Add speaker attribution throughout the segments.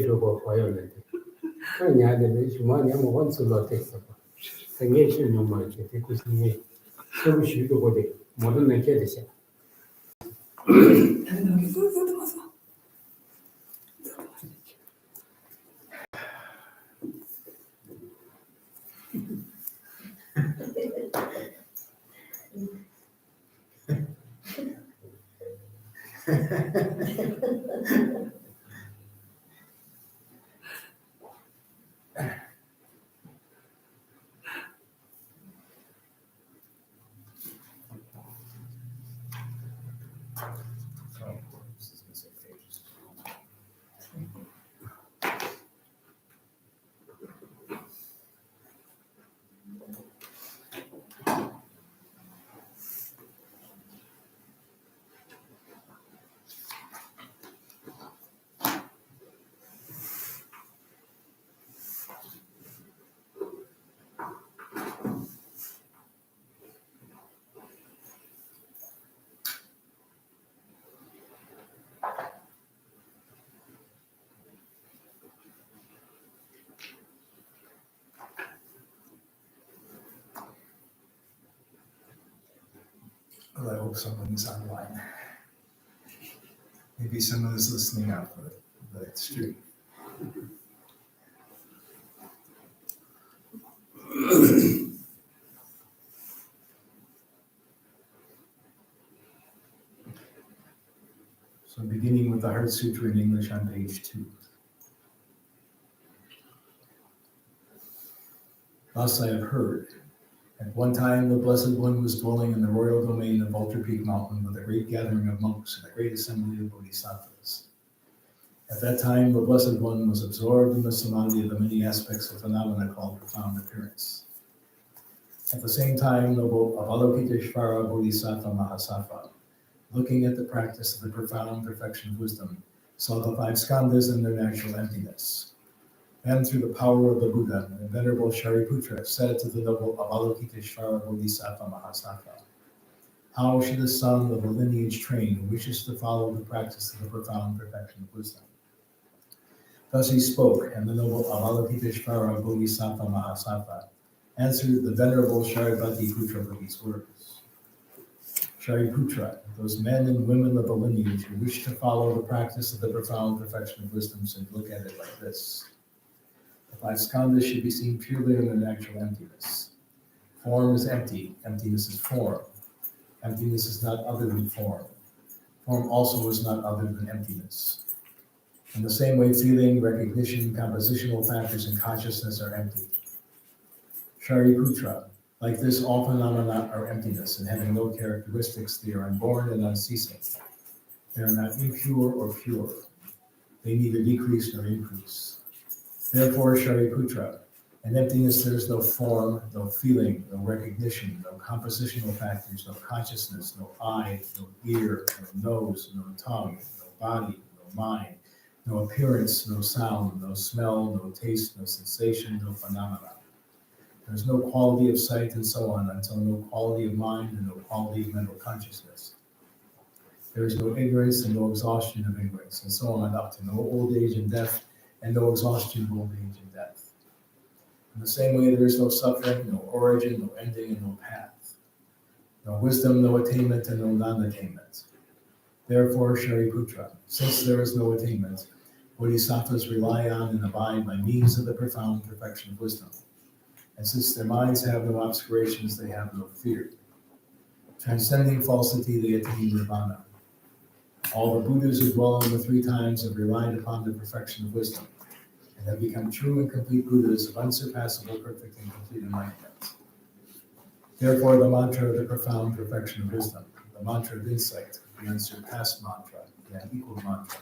Speaker 1: 주고 보였는데 그 야들이 주머니에 뭐 원수로 됐어. 생애 실명 뭐 이렇게 됐고 생애 서로 쉬고 보되 모든 게 되셔.
Speaker 2: Well, I hope someone's online. Maybe someone is listening out for the stream. So beginning with the Heart Sutra in English on page 2. Thus I have heard. At one time, the Blessed One was dwelling in the royal domain of Vulture Peak Mountain with a great gathering of monks and a great assembly of bodhisattvas. At that time, the Blessed One was absorbed in the samadhi of the many aspects of phenomena called profound appearance. At the same time, the Avalokiteshvara Bodhisattva Mahasattva, looking at the practice of the profound perfection of wisdom, saw the 5 skandhas in their natural emptiness. And through the power of the Buddha, the Venerable Shariputra said to the noble Avalokiteshvara Bodhisattva Mahasattva, how should a son of a lineage train who wishes to follow the practice of the profound perfection of wisdom? Thus he spoke, and the noble Avalokiteshvara Bodhisattva Mahasattva answered the Venerable Shariputra with these words. Shariputra, those men and women of the lineage who wish to follow the practice of the profound perfection of wisdom should look at it like this. The 5 skandhas should be seen purely in their natural emptiness. Form is empty, emptiness is form. Emptiness is not other than form. Form also is not other than emptiness. In the same way, feeling, recognition, compositional factors, and consciousness are empty. Shariputra, like this, all phenomena are emptiness, and having no characteristics, they are unborn and unceasing. They are not impure or pure. They neither decrease nor increase. Therefore, Shariputra, in emptiness there is no form, no feeling, no recognition, no compositional factors, no consciousness, no eye, no ear, no nose, no tongue, no body, no mind, no appearance, no sound, no smell, no taste, no sensation, no phenomena. There is no quality of sight and so on until no quality of mind and no quality of mental consciousness. There is no ignorance and no exhaustion of ignorance, and so on up to no old age and death, and no exhaustion of old age and death. In the same way, there is no suffering, no origin, no ending, and no path. No wisdom, no attainment, and no non-attainment. Therefore, Shariputra, since there is no attainment, bodhisattvas rely on and abide by means of the profound perfection of wisdom. And since their minds have no obscurations, they have no fear. Transcending falsity, they attain nirvana. All the Buddhas who dwell in the 3 times have relied upon the perfection of wisdom, and have become true and complete Buddhas of unsurpassable, perfect, and complete enlightenment. Therefore, the mantra of the profound perfection of wisdom, the mantra of insight, the unsurpassed mantra, the unequaled mantra,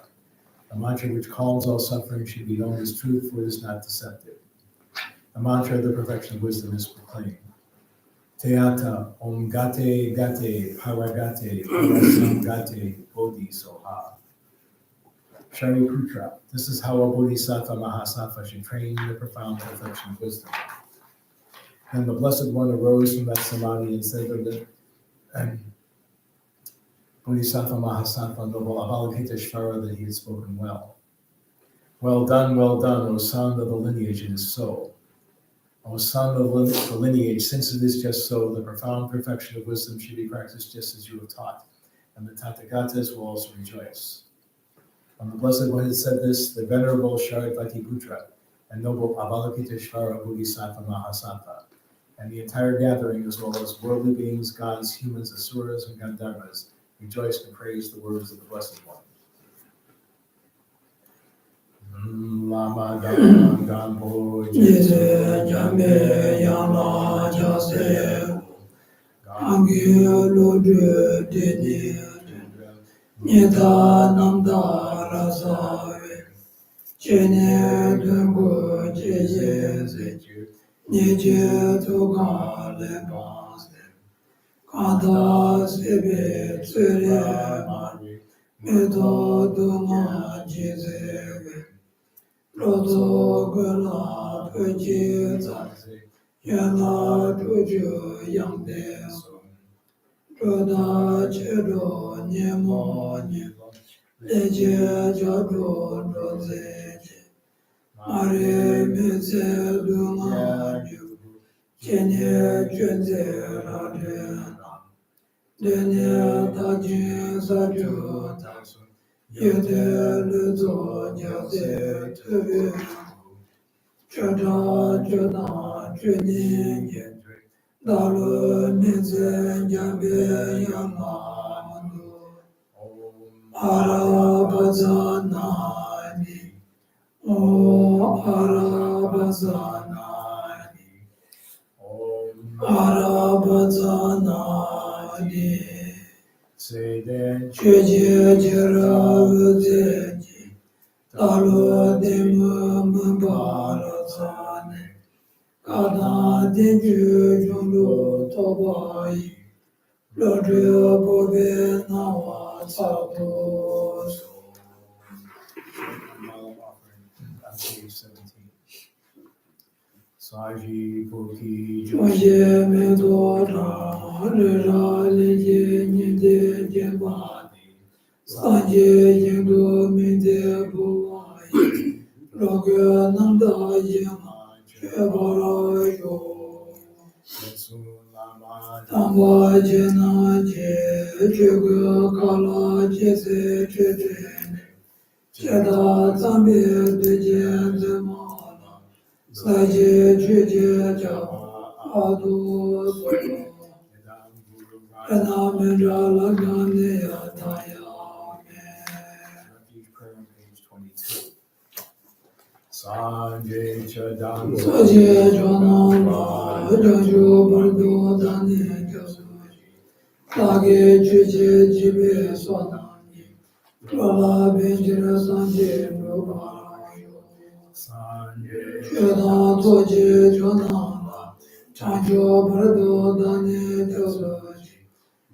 Speaker 2: the mantra which calms all suffering should be known as truth, for it is not deceptive. The mantra of the perfection of wisdom is proclaimed. Teata om gate gate paragate parasam gate bodhi soha. Shariputra, this is how a bodhisattva mahasattva should train in the profound perfection of wisdom. And the Blessed One arose from that samadhi and said to the Bodhisattva Mahasattva noble Avalokiteshvara that he had spoken well. Well done, O son of the lineage, it is so. O son of the lineage, since it is just so, the profound perfection of wisdom should be practiced just as you have taught, and the Tathagatas will also rejoice. When the Blessed One had said this, the Venerable Sharadvatiputra and noble Avalokiteshvara Bodhisattva Mahasattva, and the entire gathering, as well as worldly beings, gods, humans, asuras, and Gandharvas, rejoiced and praised the words of the Blessed One. Lama Gambo
Speaker 3: Jese Jambe Yana Jase Gangi Lodre Deni Nida Namda Razave Chene Dungo Jese Nije Toga Lebase Kanda Sebe Tsere Mari Medo Duma Jese Rodo Gala Pujita Yana Tuju Yangde Roda Chedo Nemo Nemo Leje Jado Rozeje Mare Meze Duma Jugu Chene Cheze Radena Dene Tajin Saju Tasu Yede Luzo Jase Tebe Chada Chada Chini Yedre Dalu Nize Jabe Yamanu Arabazanani O Arabazanani Arabazanani Cheje Jeravuzeji Talo Demu Mbarazane Kada Deju Julu Tobai Lodre Bobe Nawa Satos
Speaker 2: Saji Puki
Speaker 3: Joje Medora Rera Leje Nide Jebani Sanje Jindu Mide Buwai Loge Nanda Yema Jebara Yo Tamba Jena Je Juga Kala Jese Chedene Cheda Zambi Deje Zemana Saje Chuje Java Adu Soto Enamendra Lagane Ataya
Speaker 2: Refuge prayer on page 22. Sanjay Chadam
Speaker 3: Saje Janamba Janju Bardo Dani Jasuji Tage Chuje Jibe Swanani Prala Benjira Sanje Nubarayo
Speaker 2: Sanjay
Speaker 3: Cheda Toje Janamba Janju Bardo Dani Jasuji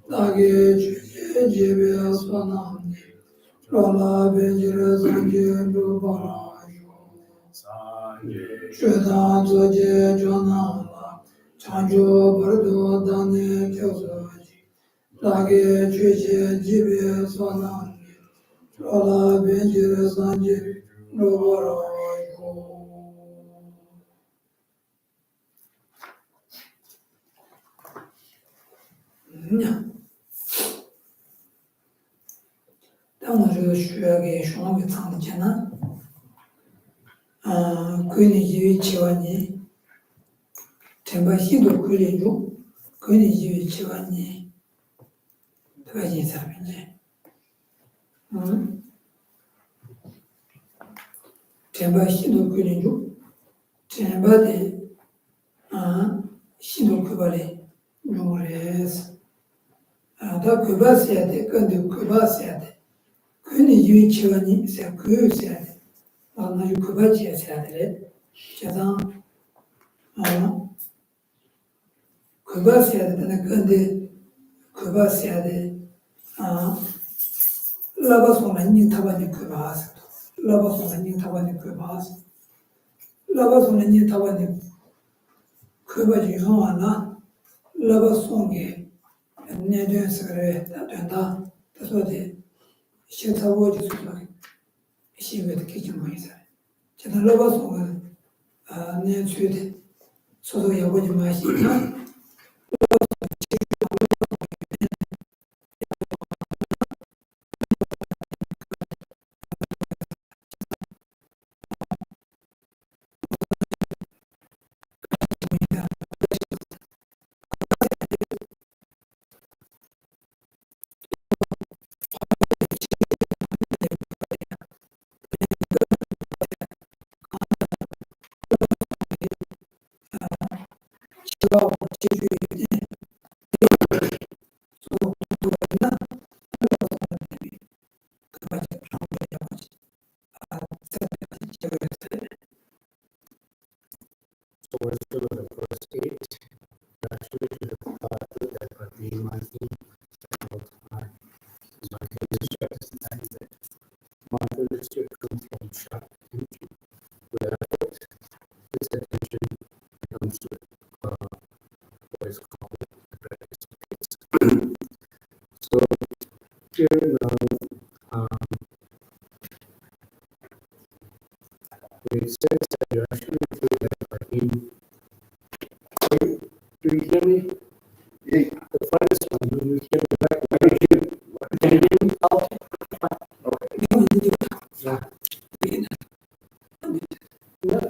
Speaker 3: Tage Chuje Jibe Swanani Prala Benjira Sanje Nubarayo
Speaker 2: Sanjay
Speaker 3: Shwedan Zoje Jonala Chanjo Bardo Dane Kyosoji Lage Chweche Jibe Swanani Chola Benjire Sanje Nobarayo Dāna rīwa shūyāgī shūngā gī tsāngdā chēnā kuini jiwi chiwa ni tenpa hido kuili yu kuini jiwi chiwa ni taba jin sarbi ni tenpa hido kuili yu tenpa de hido kubali yung res da kuba siyate kandi kuba siyate kuini jiwi chiwa ni siya kuyu siyate na yu kuba chiya siyate Chazan kuba siyade dana kandi kuba siyade laba songa nying taba ni kuba asito laba songa nying taba ni kuba asito laba songa nying taba ni kuba jihonga na laba songe nyadun sikare taso de shi tabo ji suwa shi wede kichin mo isa 저는 러버송은 내 주에 소속 여보지 마시나 지와 제주에 소속 도가 있나 그까지 정보를 여보지
Speaker 1: So let's go to the first 8. Actually, to the part that are being mindful all the time. So I can just understand that mindfulness should come from sharp attention. Without it, this attention becomes what is called the practice of peace. So here now, it says that you actually feel that by being. Do you hear me? Yeah. The first one, do you hear me? Can you hear me? Okay. Yeah.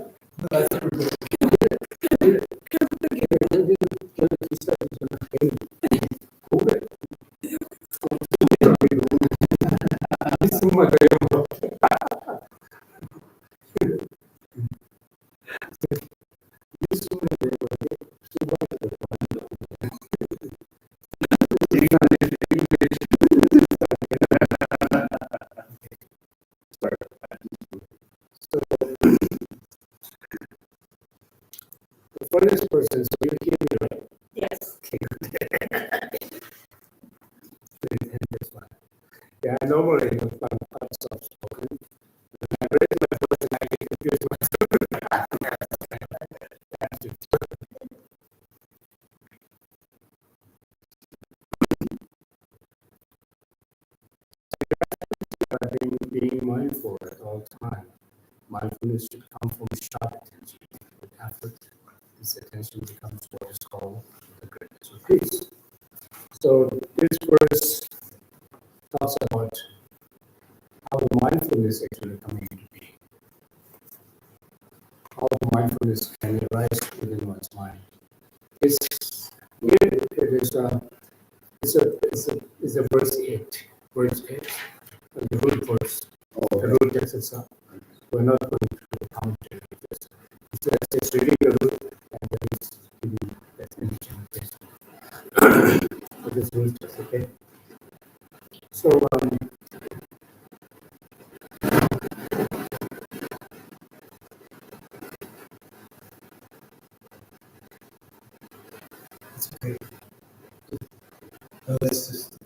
Speaker 1: The first person, so you hear me, right?
Speaker 4: Yes.
Speaker 1: This one. Yeah, normally I'm soft spoken. When I raise my voice and I get confused myself. Being mindful at all times. Mindfulness should come from sharp attention. With effort, this attention becomes what is called the greatness of peace. So this verse talks about how mindfulness actually coming into being. How mindfulness can arise within one's mind. It's a verse 8. Verse 8. The root verse. The root takes us up. We're not going through the commentary because it's reading the root and then it's giving the definition. So this root is okay. So
Speaker 2: It's okay. No, that's just.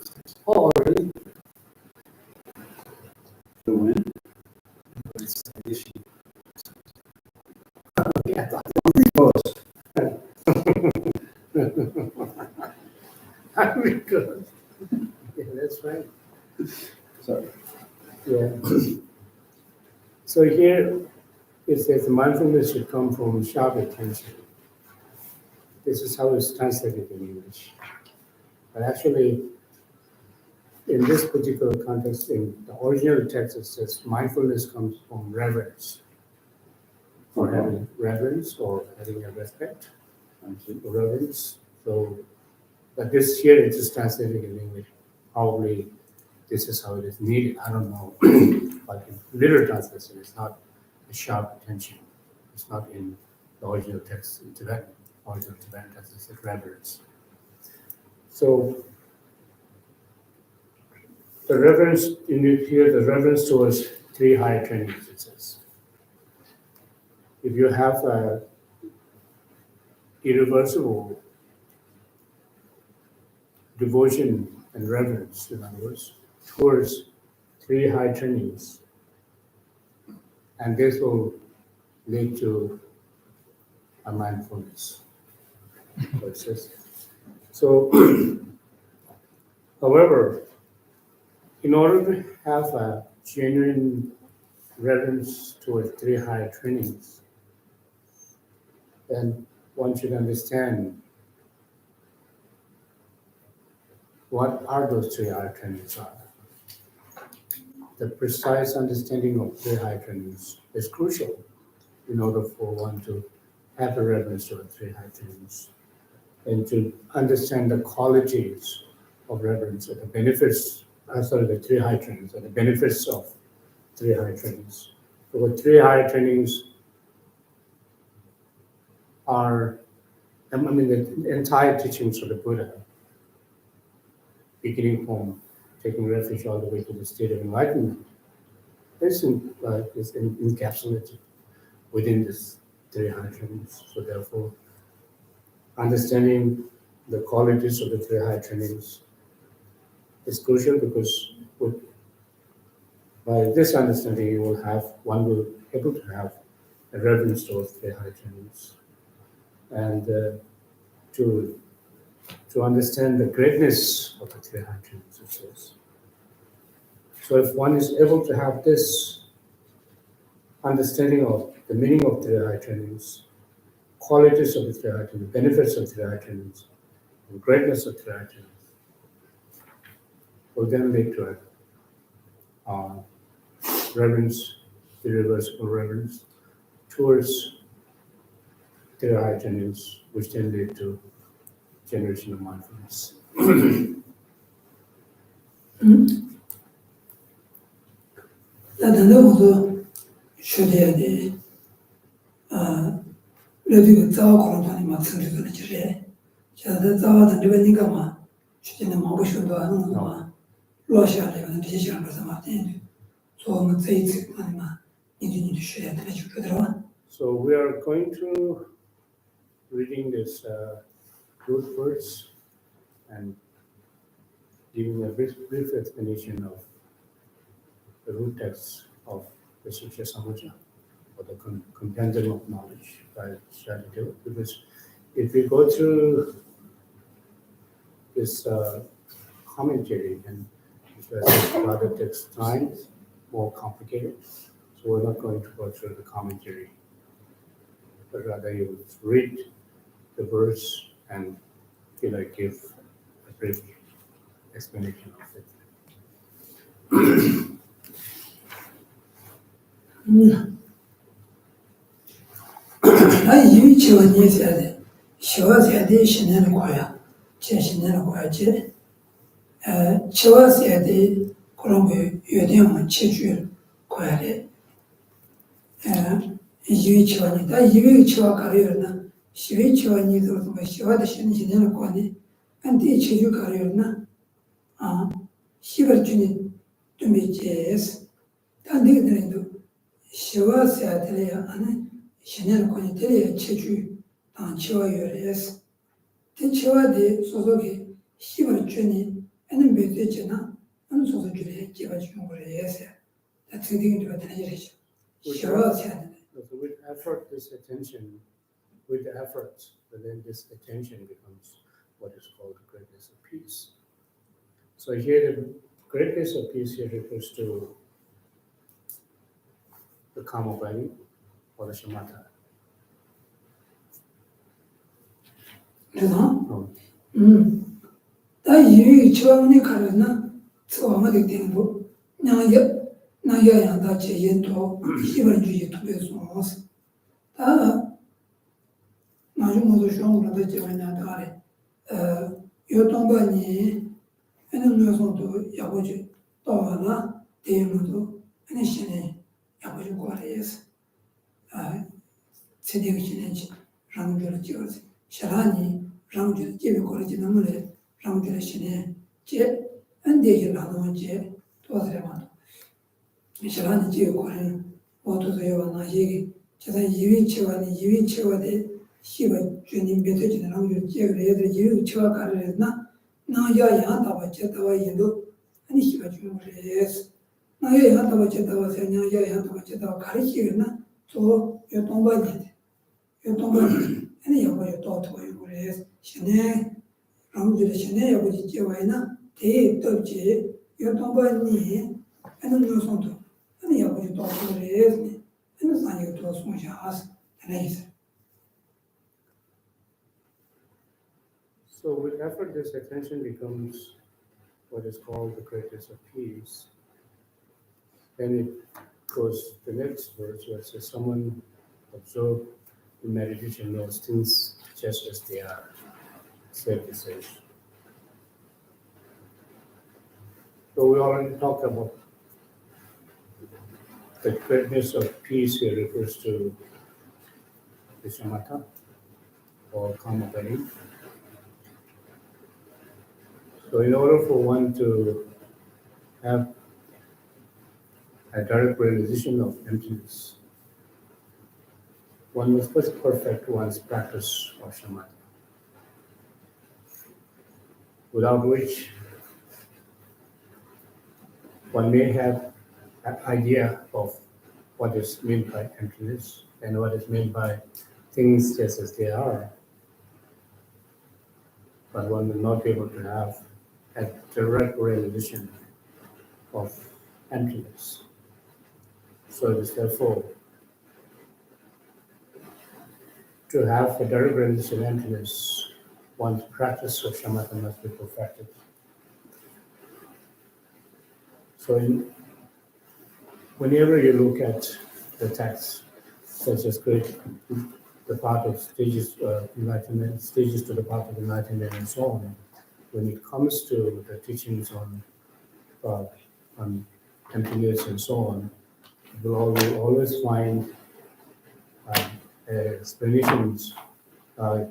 Speaker 1: oh really?
Speaker 5: The wind?
Speaker 2: It's the issue.
Speaker 1: Yeah, I thought because yeah, that's right.
Speaker 5: Sorry.
Speaker 1: Yeah. So here it says mindfulness should come from sharp attention. This is how it's translated in English. But actually, in this particular context, in the original text, it says mindfulness comes from reverence, or having reverence, or having a respect, reverence. So, but this here it is translated in English. Probably this is how it is needed. I don't know. But in literal translation, it's not a sharp attention. It's not in the original text in Tibetan. Original Tibetan text is reverence. So the reverence, you need here the reverence towards 3 higher trainings, it says. If you have a irreversible devotion and reverence, in other words, towards 3 high trainings, and this will lead to a mindfulness. So it says. So, however, in order to have a genuine reverence towards three higher trainings, then one should understand what are those three higher trainings are. The precise understanding of three higher trainings is crucial in order for one to have a reverence towards three higher trainings and to understand the qualities of reverence and the benefits, the three high trainings and the benefits of three high trainings. So the three high trainings are, the entire teachings of the Buddha, beginning from taking refuge all the way to the state of enlightenment, is encapsulated within this three high trainings. So therefore, understanding the qualities of the three high trainings is crucial because by this understanding, one will be able to have a reverence towards three high trainings, and to understand the greatness of the three high trainings, it says. So if one is able to have this understanding of the meaning of three high trainings, qualities of the three high trainings, benefits of three high trainings, and greatness of three high trainings, will then lead to a reverence, irreversible reverence towards three high trainings, which then lead to generation of mindfulness.
Speaker 3: 레디가 자와 공간이 맞추는 거 지래. 자다 자와 던지니까 막 주진은 먹고 싶어도 하는 거 봐. 러시아에는 대시한 거서 맞대. 소음은 제이츠 아니면 이들이 쉬어야 되는 주거든.
Speaker 1: So we are going to reading this root verse and giving a brief explanation of the root text of the Siksa Samuccaya, or the compendium of knowledge by Shadideva. Because if we go through this commentary, and rather takes time, more complicated, so we're not going to go through the commentary, but rather you read the verse and give a brief explanation of it.
Speaker 3: 나 이미 지원이 있어야 돼. 시와서야 돼. 신내는 거야. 제 신내는 거야지. 시와서야 돼. 그런 거 유대형은 체주 거야 돼. 이미 지원이다. 이미 지와 가려나. 시위 지원이도 뭐 시와도 신내는 거니. 근데 체주 가려나. 시발 주니 좀 이제스. 단 내게도 시와서야 돼야 하는 신내는 거니 돼야 체주 치와 요래스. 대 치와데 소속이 시발 주니 애는 메시지나 안 소속 주래 제가 주는 거래서 다 등등이 좀 다니죠. 시와서야 돼.
Speaker 1: So with effort, this attention, with the effort, but then this attention becomes what is called the greatness of peace. So here the greatness of peace here refers to the karma body or the shamatha.
Speaker 3: 그래서 다 이미 처음에 가려나 처음에 되는 거 나야 다 제연도 시발 주의 투배서 다 나중에도 쇼를 되잖아 다래 요동반이 애는 녀석도 야고지 또하나 대문도 애는 신에 야고지 거래서 세대가 지내지 랑들을 찍어서 샤라니 랑들 집에 거래지는 거래 랑들 신에 제 안되게 나누지 도와드려만 샤라니 집에 거래 모두도 요나 얘기 제가 이위치와데 시바 주님 배도지는 랑들 집에 애들 이위치와 가르나 나야야 다바체다와 인도 아니 시바 주는 거래서 나야야 다바체다와 세냐야야 다바체다와 가르치나 또 요동반이 아니 여보요 또 그래 신에 아무들 신에 여보지 제와이나 대dob지 요동반이 아니 녀석도 아니 여보요 to raise me, and the sun you to a smooth house, and I said,
Speaker 1: So with effort, this attention becomes what is called the greatness of peace. Then it goes to the next verse where it says, someone absorbed in meditation knows things just as they are. So it says. So we already talked about the greatness of peace here refers to the shamatha or kamapani. So in order for one to have a direct realization of emptiness, one must first perfect one's practice of shamatha, without which one may have an idea of what is meant by emptiness and what is meant by things just as they are, but one will not be able to have a direct realization of emptiness. So it is therefore to have a direct realization of emptiness, one's practice of shamatha must be perfected. So whenever you look at the text, such as the path of stages, enlightenment, stages to the path of enlightenment, and so on, when it comes to the teachings on emptiness and so on, you will always find explanations, uh,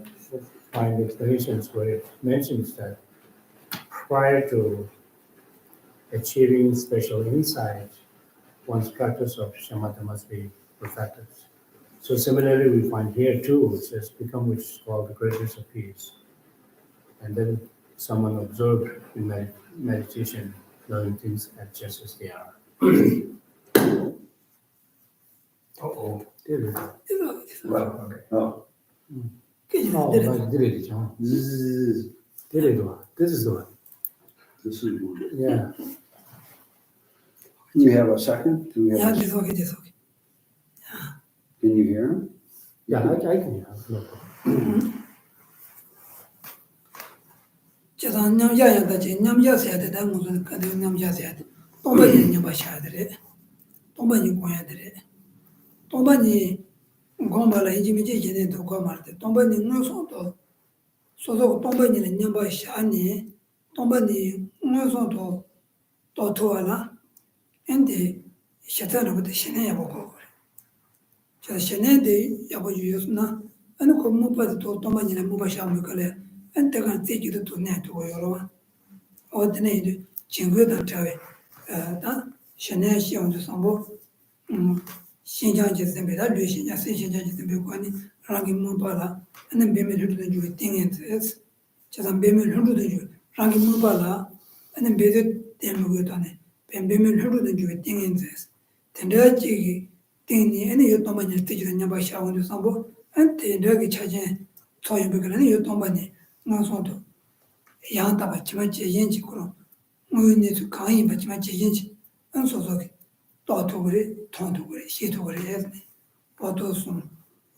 Speaker 1: where it mentions that prior to achieving special insight, one's practice of shamatha must be perfected. So similarly, we find here too, it says, become which is called the greatness of peace. And then someone observed in meditation, knowing things just as they are. Uh-oh. Did it? Okay.
Speaker 5: Oh,
Speaker 1: Oh,
Speaker 3: did it.
Speaker 1: like, did it, John?
Speaker 5: zzz,
Speaker 1: Did it one. This is the one.
Speaker 5: this is one.
Speaker 1: Yeah.
Speaker 5: Do we have a second? Do we
Speaker 3: Yeah,
Speaker 5: have,
Speaker 3: this okay, this okay.
Speaker 5: can you hear him?
Speaker 1: Yeah, I can have no problem.
Speaker 3: Just on Namja, that Namja said that I was going to Namja said, Tombani Nabashadre, Tombani Quandre, Tombani Gombala, Jimmy to Gomarte, Tombani no soto, so Tombani Nabashani, Tombani no soto, Totoala, and the Shatana with the Shania Boko. Just Shane de Yaboyusna, and come up with Tombani and Mubashamukale, and they can take you to net or ordinary Chingudan Tavi, Shania Shion to Sambo, Shinjan Jizimbe, that Lucian, Shinjan Jizimbe, Rangi Mubala, and then Bimmy Ludu the Jew thing is just a Bimmy Ludu the Jew, Rangi Mubala, and then Bezit Demugutane, Bimmy Ludu the Jew thing in this. Tender Jiggy, Tini, any Yotomani teacher in Yabasha on the Sambo, and the Draggy Chajan, Toy Bugan, Yotomani, no sonto. Yantaba Chimachi Yenchi Kuro, Muni to Kain, but Chimachi Yenchi, and so Totogri, Tontogri, Shitogri, Esme, Potosum,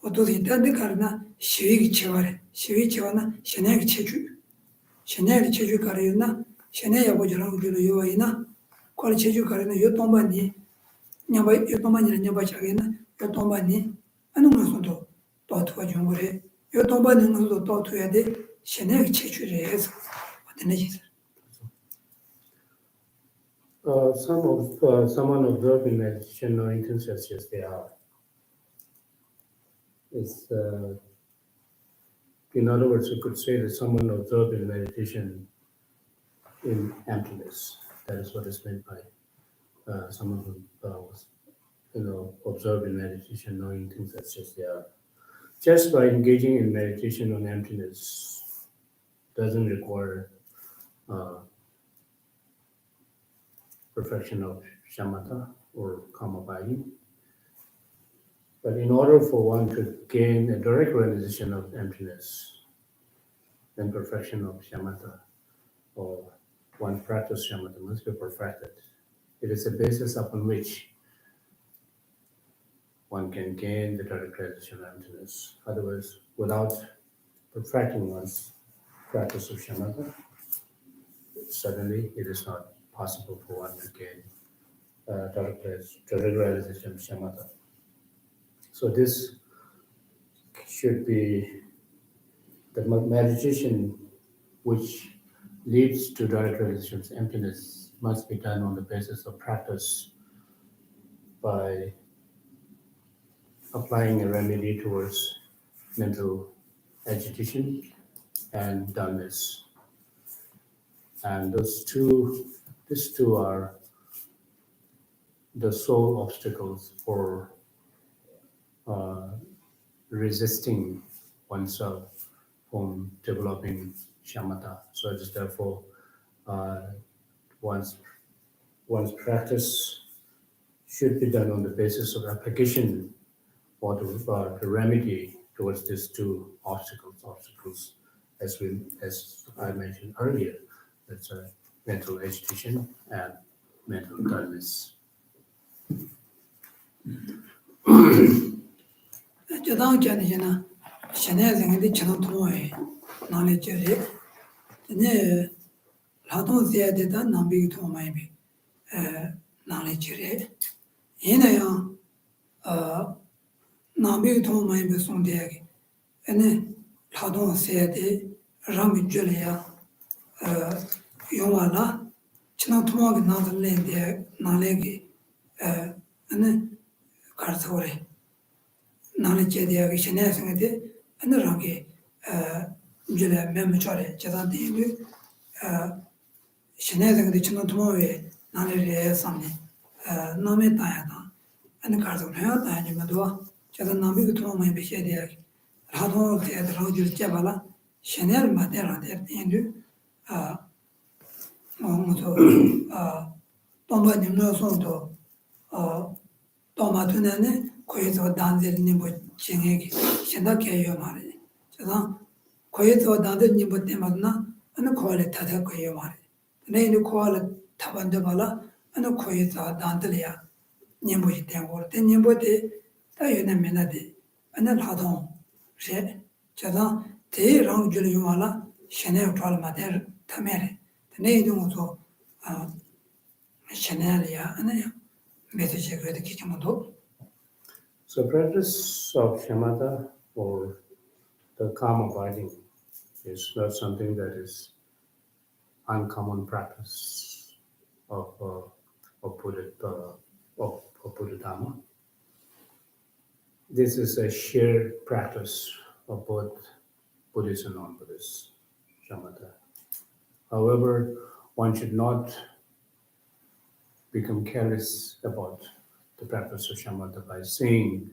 Speaker 3: Otosi Tadikarna, Shivik Chevare, Shivichevana, Shenek Chechu, Shenek Chechu Karina, Shenea Bojaran Yuina, Call Chechu Karina, Yotombani, Nyaba Yotomani, Nyabachagina, Yotombani, and Nosoto, Totua Jungure, Yotombani, no Totuade, Shenek Chechu, what the nature.
Speaker 1: Someone observed in meditation knowing things just as they are. It's, in other words, you could say that someone observed in meditation in emptiness. That is what is meant by someone who was, observed in meditation knowing things as just they are. Just by engaging in meditation on emptiness doesn't require perfection of shamatha or kamapali. But in order for one to gain a direct realization of emptiness, then perfection of shamatha or one's practice shamatha must be perfected. It is a basis upon which one can gain the direct realization of emptiness. Otherwise, without perfecting one's practice of shamatha, suddenly it is not possible for one to gain direct realization of shamatha. So this should be the meditation which leads to direct realization of emptiness must be done on the basis of practice by applying a remedy towards mental agitation and dullness. And these two are the sole obstacles for resisting oneself from developing shamatha. So it is therefore one's practice should be done on the basis of application or the remedy towards these two obstacles, as I mentioned earlier, that's mental agitation and mental dullness.
Speaker 3: 저당 전에는 신내생의 지난 통화에 나를 저리 네 라동세야 되다 남비 통화에 나를 저리 얘네요 남비 통화에 송대하게 네 라동세야 돼 rambi 저리야 용하나 지난 통화에 나를 낸데 나래게 네 가르쳐오래 나는 제대하게 신내생한테 안들하게 줄에 매무처래 제단되는 신내생한테 지난 도모에 나를 해서네 남의 따야다 아니 가서 해야 다니면도 제가 남이 도모에 비셔야돼 라도 제대로 라줄 잡아라 신내를 맞대라 되는데 뭐도 동반님도 손도 도마도네 거기서 단들님 뭐 진행이 생각해요 말이지. 제가 거기서 단들님 뭐 때문에 어느 거를 타다 거예요 말이지. 내일 거를 타반데 말아 어느 거기서 단들이야. 님보지 때문에 님보지 다연에 면하데 어느 라동 제가 대랑 줄이 말아 신의 프로그램에 타메래. 내일 동서 신의야 아니야. 메시지 그래도 기침도
Speaker 1: So practice of shamatha or the calm abiding is not something that is uncommon practice of Buddha Dhamma. This is a shared practice of both Buddhists and non-Buddhists, shamatha. However, one should not become careless about the practice of shamatha by saying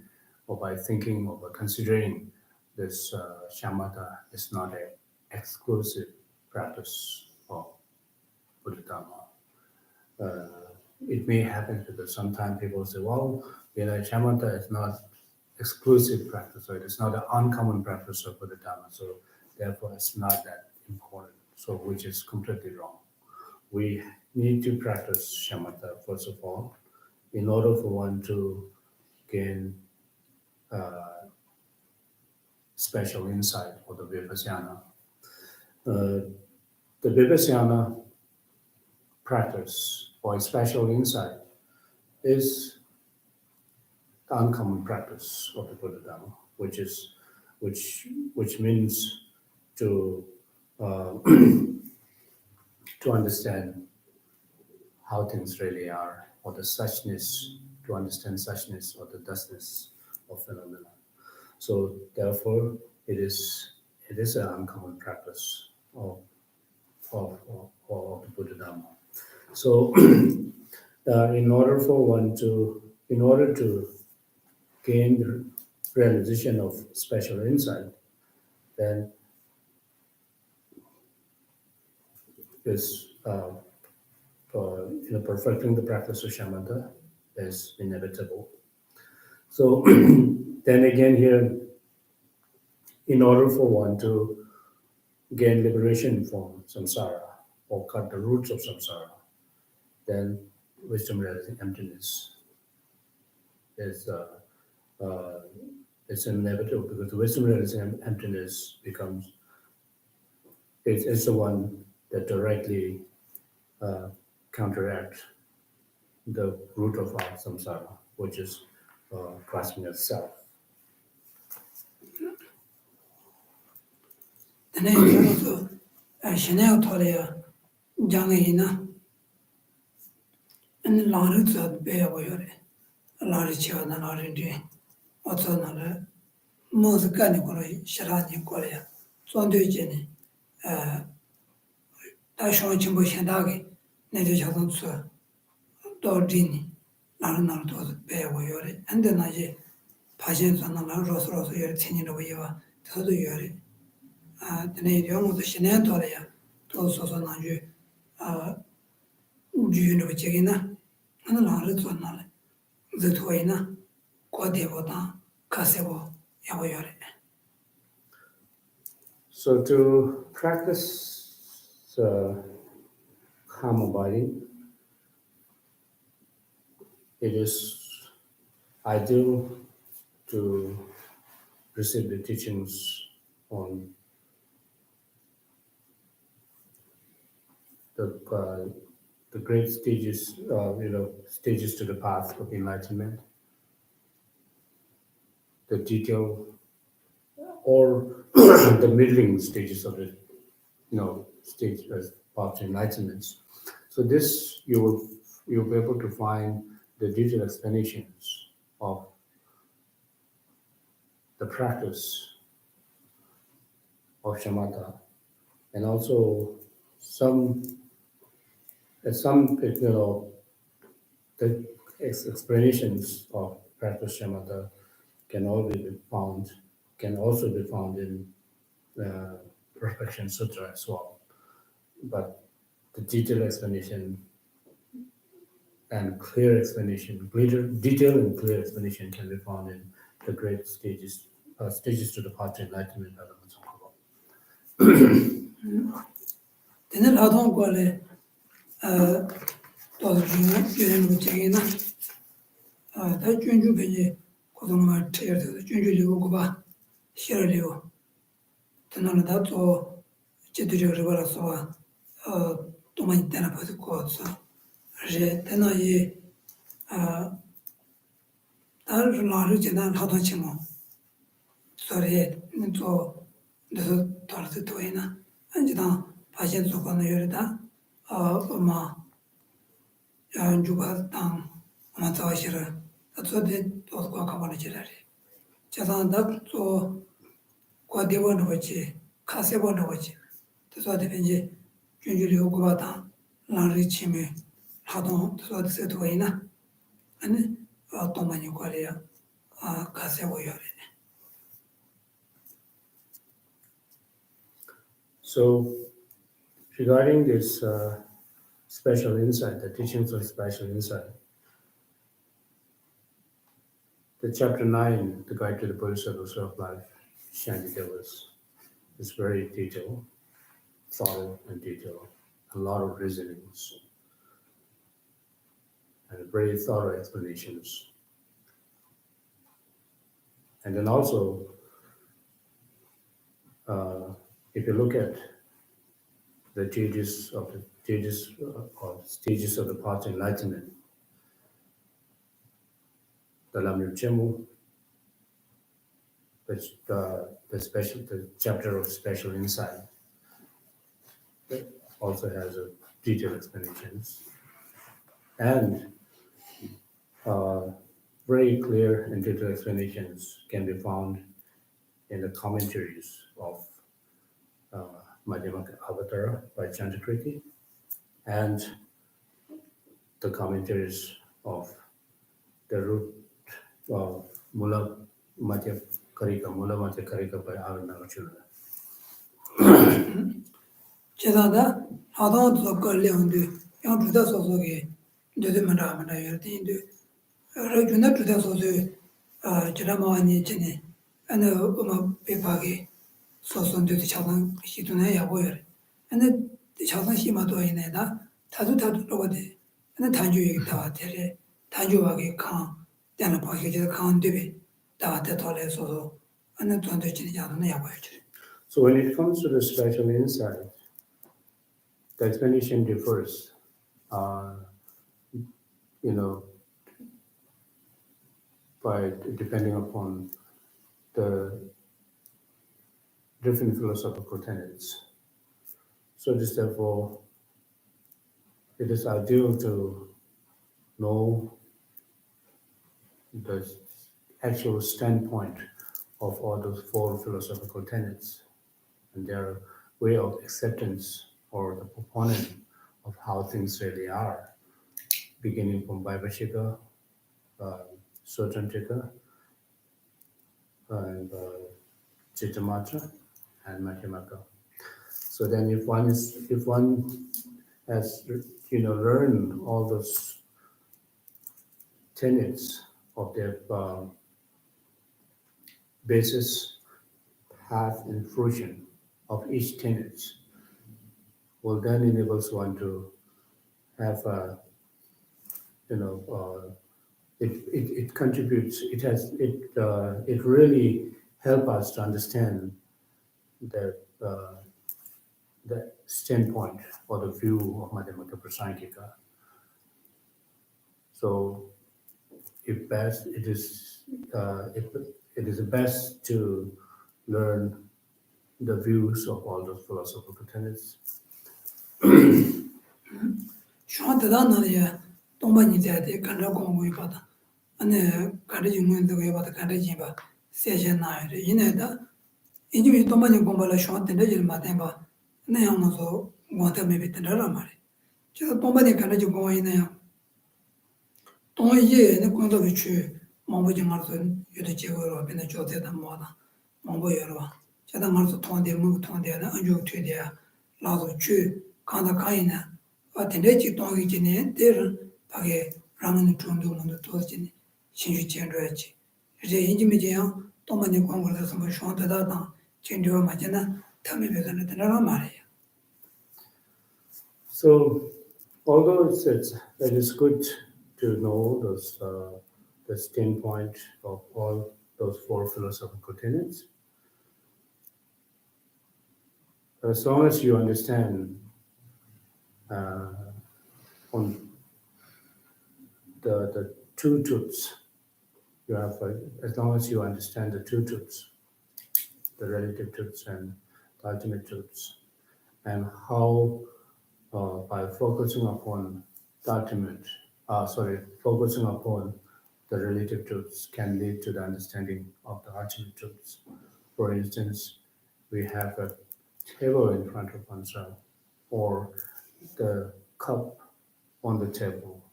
Speaker 1: or by thinking or by considering this shamatha is not an exclusive practice of Buddha Dhamma. It may happen because sometimes people say, well, shamatha is not exclusive practice, so it is not an uncommon practice of Buddha Dhamma, so therefore it's not that important, so which is completely wrong. We need to practice shamatha, first of all, in order for one to gain special insight or the vipassana. The vipassana practice or special insight is the uncommon practice of the Buddha Dhamma, which means to to understand how things really are, or the suchness, to understand suchness or the thusness of phenomena. So therefore, it is an uncommon practice of the Buddha Dhamma. So in order to gain the realization of special insight, then is perfecting the practice of shamatha is inevitable. So then again here, in order for one to gain liberation from samsara or cut the roots of samsara, then wisdom realizing emptiness is it's inevitable because the wisdom realizing emptiness becomes it's the one that directly counteracts the root of our samsara, which is grasping of self.
Speaker 3: Tene yoroso sheneo toleya jangayina and lari tsad beya boyore lari chiwa na lari di otso na le mozikani koro shirani koreya zondo jene ta shon chimbo shendage nejo chadon tsu do dini lari nari to beya boyore and then aje pashen zana la roso yore tini lo boyewa todo yore tene yomoto sheneo toleya to soso na ju 주윤의 제기나 하는 나를 전날 저토이나 고대보다 가세고 야고요래.
Speaker 1: So to practice calm abiding, it is ideal to receive the teachings on the great stages, stages to the path of enlightenment, the detail or the middling stages of the, stage as path to enlightenment. So this you'll be able to find the detailed explanations of the practice of shamatha, and also the explanations of practice shamatha can also be found in Perfection Sutra as well. But the detailed explanation and clear explanation, detailed and clear explanation can be found in the great stages to the path to enlightenment.
Speaker 3: Tene ladon gole to juyen chegina ta junju beje kodoma tyer de junju liu go ba shira liu tena da to chedure ribara so to man tena pa ko so je tena ye ar la ru jena ladon chimo sore to de tarse to ina anjida pasien so kono yorida ma juba tang ma tawashira atso de to ko kamana jirare jadan da to ko de won hoche kase won hoche to so de benje junjuri ko bata la ri chime hadon to de se to ina ane to mani ko ya kase wo yore.
Speaker 1: So regarding this special insight, the teachings of special insight, the chapter 9, the guide to the Bodhisattva self-life, Shanti Devas, is very detailed, thorough and detailed, a lot of reasonings, and very thorough explanations. And then also, if you look at the stages of the path to enlightenment, the Lamrim Chemu, the chapter of special insight, also has a detailed explanations, and very clear and detailed explanations can be found in the commentaries of Madhyamaka Avatara by Chandrakriti, and the commentaries of the root of Mula Madhya Karika by Arunagarjuna.
Speaker 3: 제다다 하다도 걸려온데 양 주다 소소게 되게 만나 열인데 저나 주다 소소 지라마니 전에 아나 뭐 배파게 소소인데 차단 시도나 야고요. 근데 차단 심마도 있네다. 다도 로거데. 근데 단주 얘기 다 되래. 단주하게 강 때는 봐게 강 되게 다한테 털에서도 어느 정도 지지 않는 야봐야지.
Speaker 1: So when it comes to the special insight, the explanation differs, you know, by depending upon the different philosophical tenets. So it is therefore, it is ideal to know the actual standpoint of all those four philosophical tenets and their way of acceptance or the proponent of how things really are, beginning from Vaibhashika, Sotrantika, and Chittamatra, and Madhyamaka. So then if one has learned all those tenets of their basis, path, and fruition of each tenet, will then enables one to have it contributes, it really help us to understand the standpoint or the view of Madhyamaka Prasangika. So it is best to learn the views of all those philosophical tenets.
Speaker 3: 쇼한테다나야 동반이자데 간다 공부이 받아. 안에 가르지 문도 왜 받아 가르지 봐. 세션나요. 이내다 이제 동반이 공부를 쇼한테 내질 마대 봐. 내용도 원태 메비트라 말이. 저 동반이 가르지 공부이네요. 동이제 내 공도 비추 뭐지 말서 유도 제거로 변에 조대다 뭐다. 뭐고 여러 봐. 제가 말서 통한데 뭐 통한데나 안주 퇴대야. 나도 주 간다 가이나 어떤지 동이 지네 데를 하게 라는 정도는 도지네 신주 전도했지 이제 인지미지요 동만의 공부를 뭐 쇼한테다다 전도 맞잖아 탐이 되는 데라 말이야.
Speaker 1: So although it is good to know the standpoint of all those four philosophical tenets, as long as you understand on the two truths, you have as long as you understand the two truths, the relative truths and the ultimate truths, and how by focusing upon the focusing upon the relative truths can lead to the understanding of the ultimate truths. For instance, we have a table in front of oneself or the cup on the table.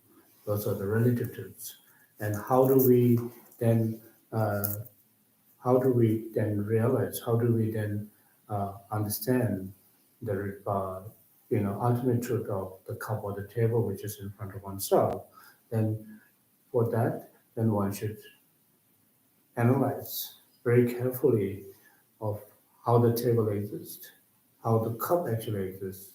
Speaker 1: Those are the relative truths. And how do we then realize, how do we then understand the ultimate truth of the cup or the table which is in front of oneself? Then for that, then one should analyze very carefully of how the table exists, how the cup actually exists.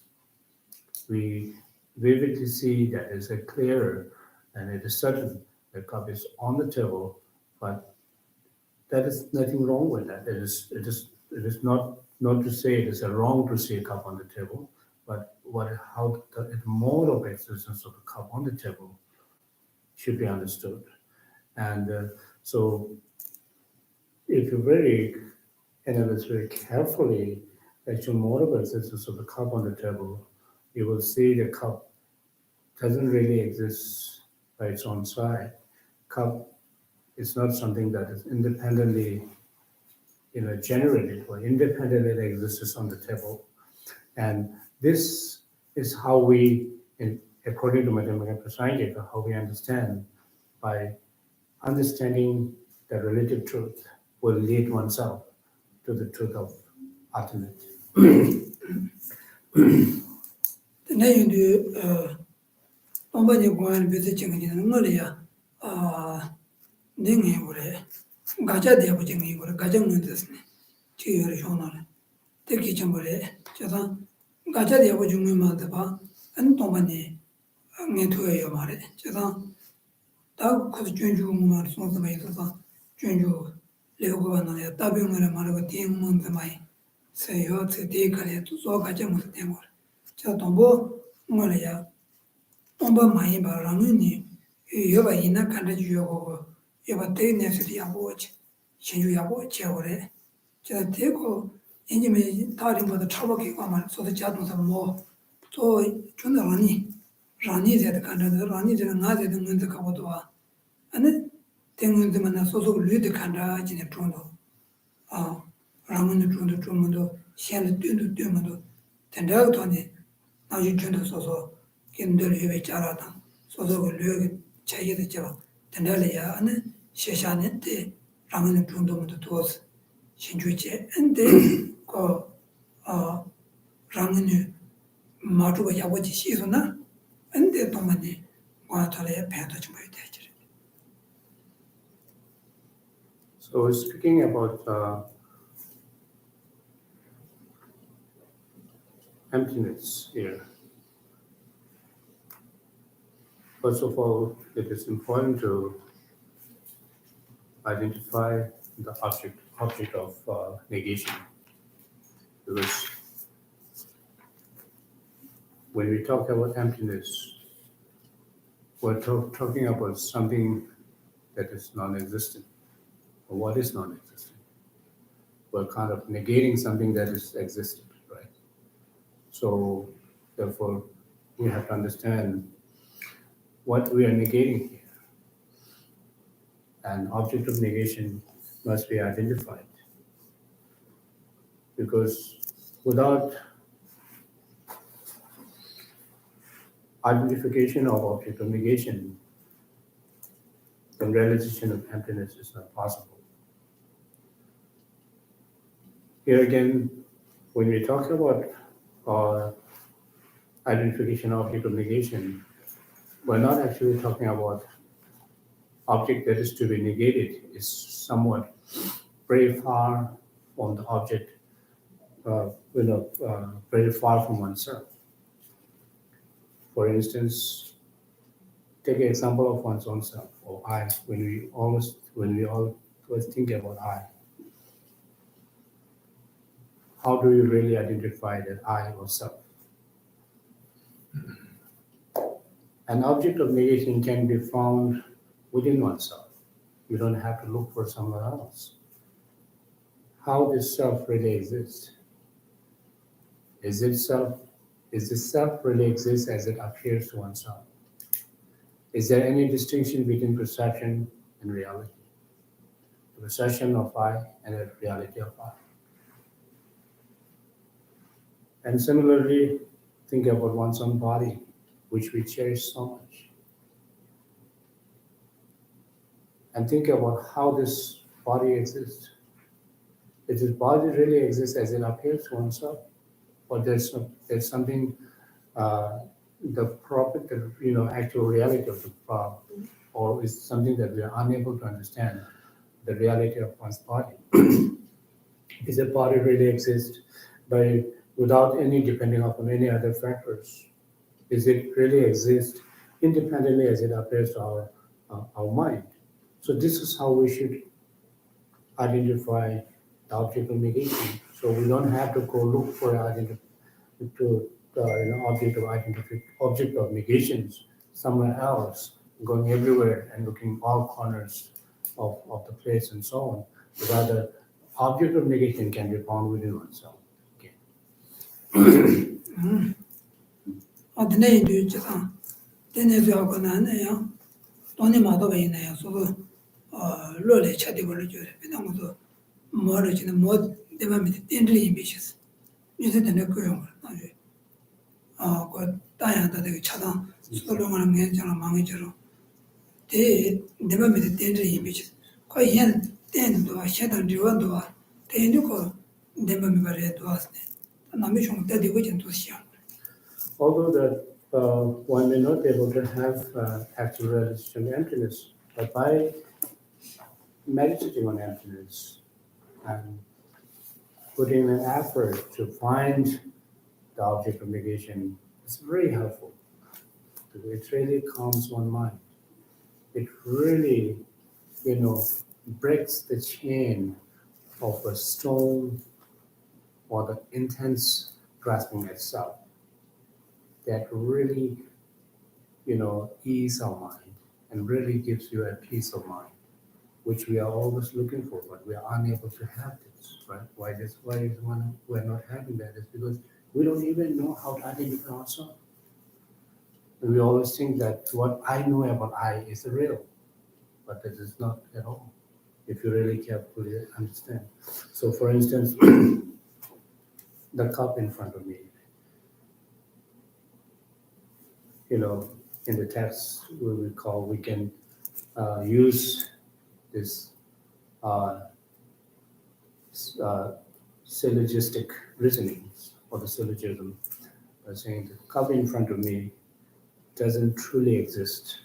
Speaker 1: We vividly see that it's a clear and it is certain the cup is on the table, but there is nothing wrong with that. It is not to say it is wrong to see a cup on the table, but how the mode of existence of the cup on the table should be understood. And so if you analyze very carefully the actual mode of existence of the cup on the table, you will see the cup doesn't really exist by its own side. Cup is not something that is independently generated or independently exists on the table. And this is how we, according to Madhyamaka Prasangika, how we understand. By understanding the relative truth will lead oneself to the truth of ultimate.
Speaker 3: 내인도 동반이 공안 비슷 증기는 뭐래야 능이 그래 가자 대부 증이 그래 가정은 됐네 지요를 쇼나래 되게 좀 그래 저다 가자 대부 증이만 돼봐안 동반이 내도예요 말해 저다 다 그저 전주 말 손도 있어서 전주 레고가 따병을 말하고 띵문도 많이 세요 세대가래 또 가지 못된 거. 저 동보 뭐래야 동보 많이 바라면니 여바 이나 간다 주요고 여바 대내서 야고지 신주 야고 제오래. 저 대고 이님이 다른 것도 처박이 가만 소도 자동차 뭐또 존나 라니 제가 간다 라니 제가 나제 등문도 가고도 와 아니 등문도만 소소 류도 간다 지네 존도 라문도 존도 존문도 시안도 뛰도 뛰면도 된다고 더니 나중에 존도 소소 견들 해외 자라다 소소 류 차이도 저 된다래야 아니 세상에 때 라문도 존도도 도스 신주제 근데 라문이 마주가 야고지 시소나 근데 동안이 와타래 배도 좀 해야 되지.
Speaker 1: So speaking about emptiness here. First of all, it is important to identify the object of negation, because when we talk about emptiness, we're talking about something that is non-existent. Or what is non-existent? We're kind of negating something that is existent, right? So therefore, we have to understand what we are negating here. An object of negation must be identified, because without identification of object of negation, the realization of emptiness is not possible. Here again, when we talk about identification of object of negation, we're not actually talking about object that is to be negated. Is somewhat very far from the object, very far from oneself. For instance, take an example of one's own self, or I. When we always think about I, how do you really identify that I or self? An object of negation can be found within oneself. You don't have to look for somewhere else. How does self really exist? Is this self really exist as it appears to oneself? Is there any distinction between perception and reality? The perception of I and the reality of I. And similarly, think about one's own body, which we cherish so much. And think about how this body exists. Does this body really exist as it appears to oneself? Or there's something, actual reality of the problem, or is something that we are unable to understand, the reality of one's body. Is a body really exist without any depending upon any other factors? Is it really exist independently as it appears to our mind? So this is how we should identify the object of negation. So we don't have to go look for object of negations somewhere else, going everywhere and looking all corners of the place and so on. But rather, object of negation can be found within oneself.
Speaker 3: 어디네도 있잖아. 데네도 하고 나네요. 돈이 마도 있네요. 그래서 로레 차디 걸려 줘요. 그냥 뭐 뭐르지는 뭐 대만 밑에 땡들이 비시스. 이제 되는 거요. 나중에 그 따야다 되게 차다. 소로만 괜찮아 망해져로. 대만 밑에 땡들이 비시스. 거의 한 땡도 샤던 리원도 땡도 대만 밑에 도왔네. 남이 좀 때리고 있는 도시야.
Speaker 1: Although that one may not be able to have actual realization of emptiness, but by meditating on emptiness and putting an effort to find the object of negation, it's very helpful. It really calms one's mind. It really, breaks the chain of a strong or the intense grasping itself that really, ease our mind and really gives you a peace of mind, which we are always looking for, but we are unable to have this, right? We're not having that is because we don't even know how to identify ourselves. And we always think that what I know about I is real, but it is not at all, if you really carefully understand. So for instance, the cup in front of me, in the text we can use this uh, uh, syllogistic reasonings or the syllogism, saying the cup in front of me doesn't truly exist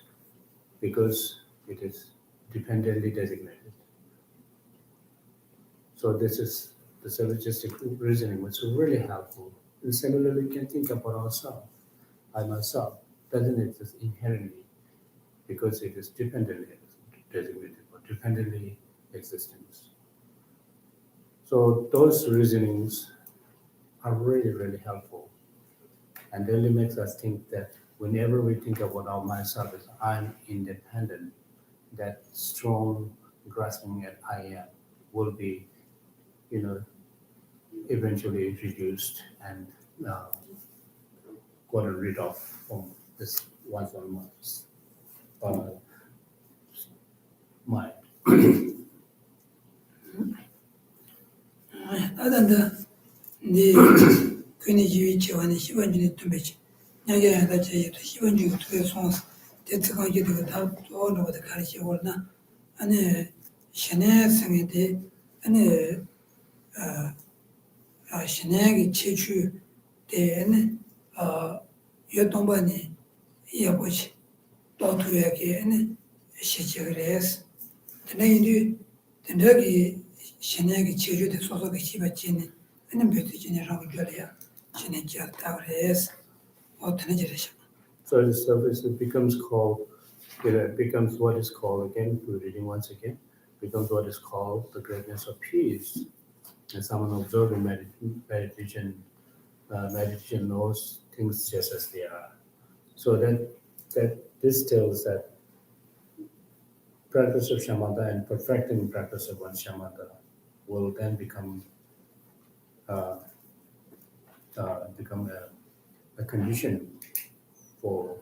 Speaker 1: because it is dependently designated. So this is the syllogistic reasoning, which is really helpful. And similarly, we can think about ourselves. I myself doesn't exist inherently because it is dependently designated or dependently existence. So those reasonings are really, really helpful and really makes us think that whenever we think about our myself as I'm independent, that strong grasping at I am will be, you know, eventually reduced and gotten rid of from this one's own mind.
Speaker 3: 다단다 네 괜히 지위 지원이 시원주의 tumbe치 내가 다 제도 시원주의 투에 손스 대트가게 되고 다 좋아하는 가르치 올나 아니 신의 생에대 아니 신의 체추 대는 여동반이 이어보지 또두에게 시작을해서 근데 근데 신의 체주의 소속의 시바치는 아니 베트진이라고 그래야 신의 지었다고 해서 어떤 일이죠?
Speaker 1: So the service it becomes called, it becomes what is called again, we're reading once again, becomes what is called the greatness of peace. And someone observing meditation knows things just as they are. So that this tells that practice of shamatha and perfecting practice of one shamatha will then become a condition for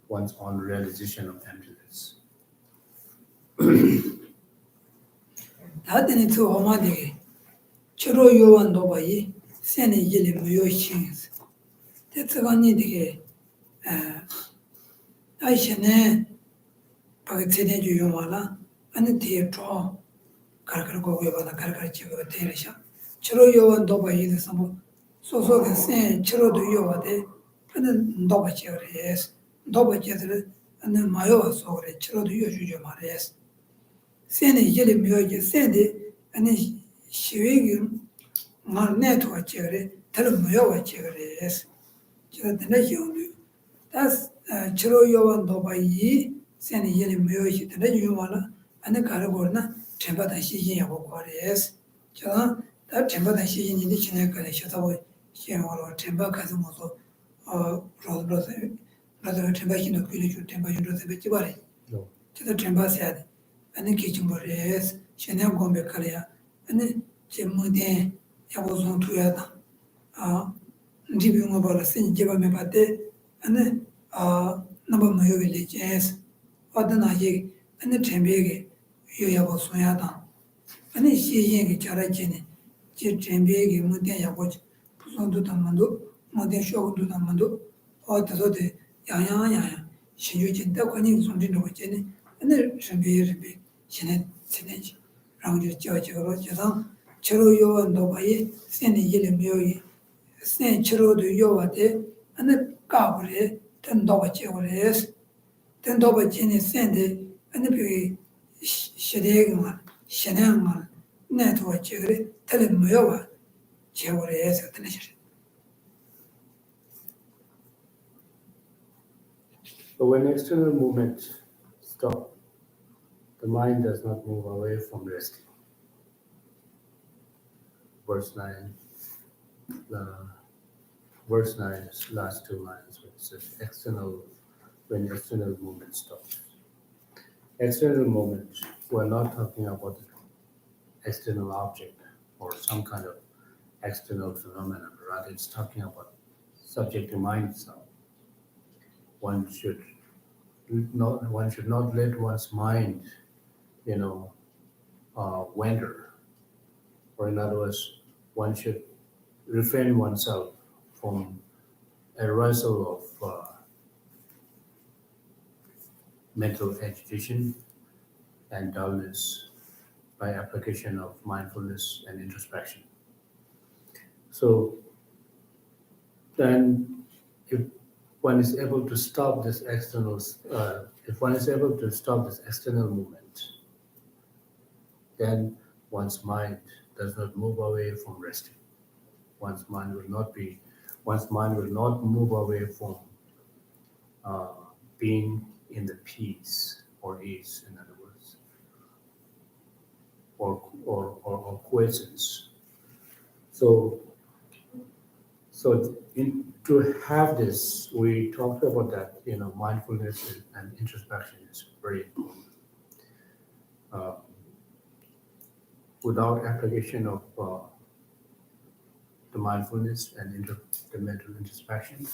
Speaker 1: one's own realization of emptiness.
Speaker 3: 다들 또 어마되게 주로 요한 도바이 세네 일이 무효신 대트가니 되게 아이셔네 바게테네 주요마나 아니 뒤에서 가르고 고여바나 가르고 지고 대리셔 주로 요한 도바이에서 뭐 소소가 세 주로도 요바데 하는 도바지 그래서 도바지들 하는 마요와 소그래 주로도 요주죠 말이에요. 세네 일이 무효지 세네 아니 시위기 말 네트워크 지그래 다른 무효와 지그래서 제가 되네요. 다스 주로 요한 도바이 세네 일이 무효지 되네 요마나 안에 가르고나 템바다 시진하고 거래서 저다 템바다 시진인데 지내 거래 셔서 시행으로 템바 가서 뭐서 로드로서 나도 템바신도 그리고 템바신도 배치 바래.
Speaker 1: No.
Speaker 3: 저도 템바세야 돼. 아니 기침거래서 신의 공백 거래야. 아니 제무대 야고선 투야다. 리뷰가 벌었으니 제밤에 봤대. 아니 너무 모여들지. 어떤 아직 아니 템베게 요야고 소야다. 아니 시행이 잘하지네. 제 템베게 무대 야고 부선도 담만도 무대 쇼도 담만도 어디서도 야야야야 신주진다 관이 손진도 있잖아. 아니 템베게 신의 신의지. 라운지 저쪽으로 저서 저로 요원도 봐이 센의 일이 묘이 센 저로도 요와데 아니 까불에 된도가 지고래서 된도가 지니 센데 아니 비 시대가 신앙만 네트워크 지그래 틀린 묘와 지고래서 되네시.
Speaker 1: But when external movement stop, the mind does not move away from resting. Verse 9, verse 9 is last two lines, which says when external movement stops. External movement, we're not talking about the external object or some kind of external phenomenon, rather it's talking about subjective mind itself. One should not let one's mind, wander. Or in other words, one should refrain oneself from arousal of mental agitation and dullness by application of mindfulness and introspection. So then, if one is able to stop this external movement, then one's mind does not move away from resting. One's mind will not move away from being in the peace or ease, in other words, or quiescence. So to have this, we talked about that, mindfulness and introspection is very important. Without application of the mindfulness and the mental introspection,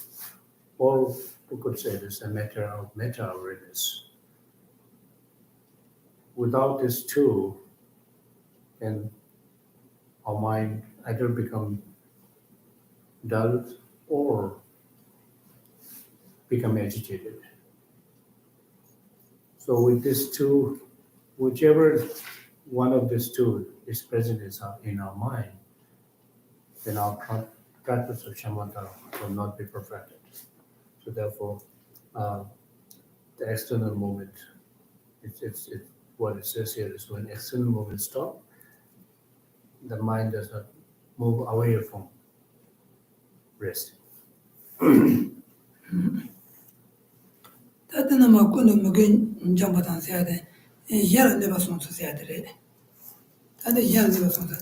Speaker 1: or we could say this a matter of meta-awareness. Without these two, then our mind either become dull or become agitated. So with these two, whichever one of these two is present in our mind, then our practice of shamatha will not be perfected. So therefore, the external movement, it's what it says here is when external movement stop, the mind does not move away from resting.
Speaker 3: 다들 뭐 군도 먹은 정보단 써야 돼. 이해를 내가 손수 써야 돼. 다들 이해를 내가 손수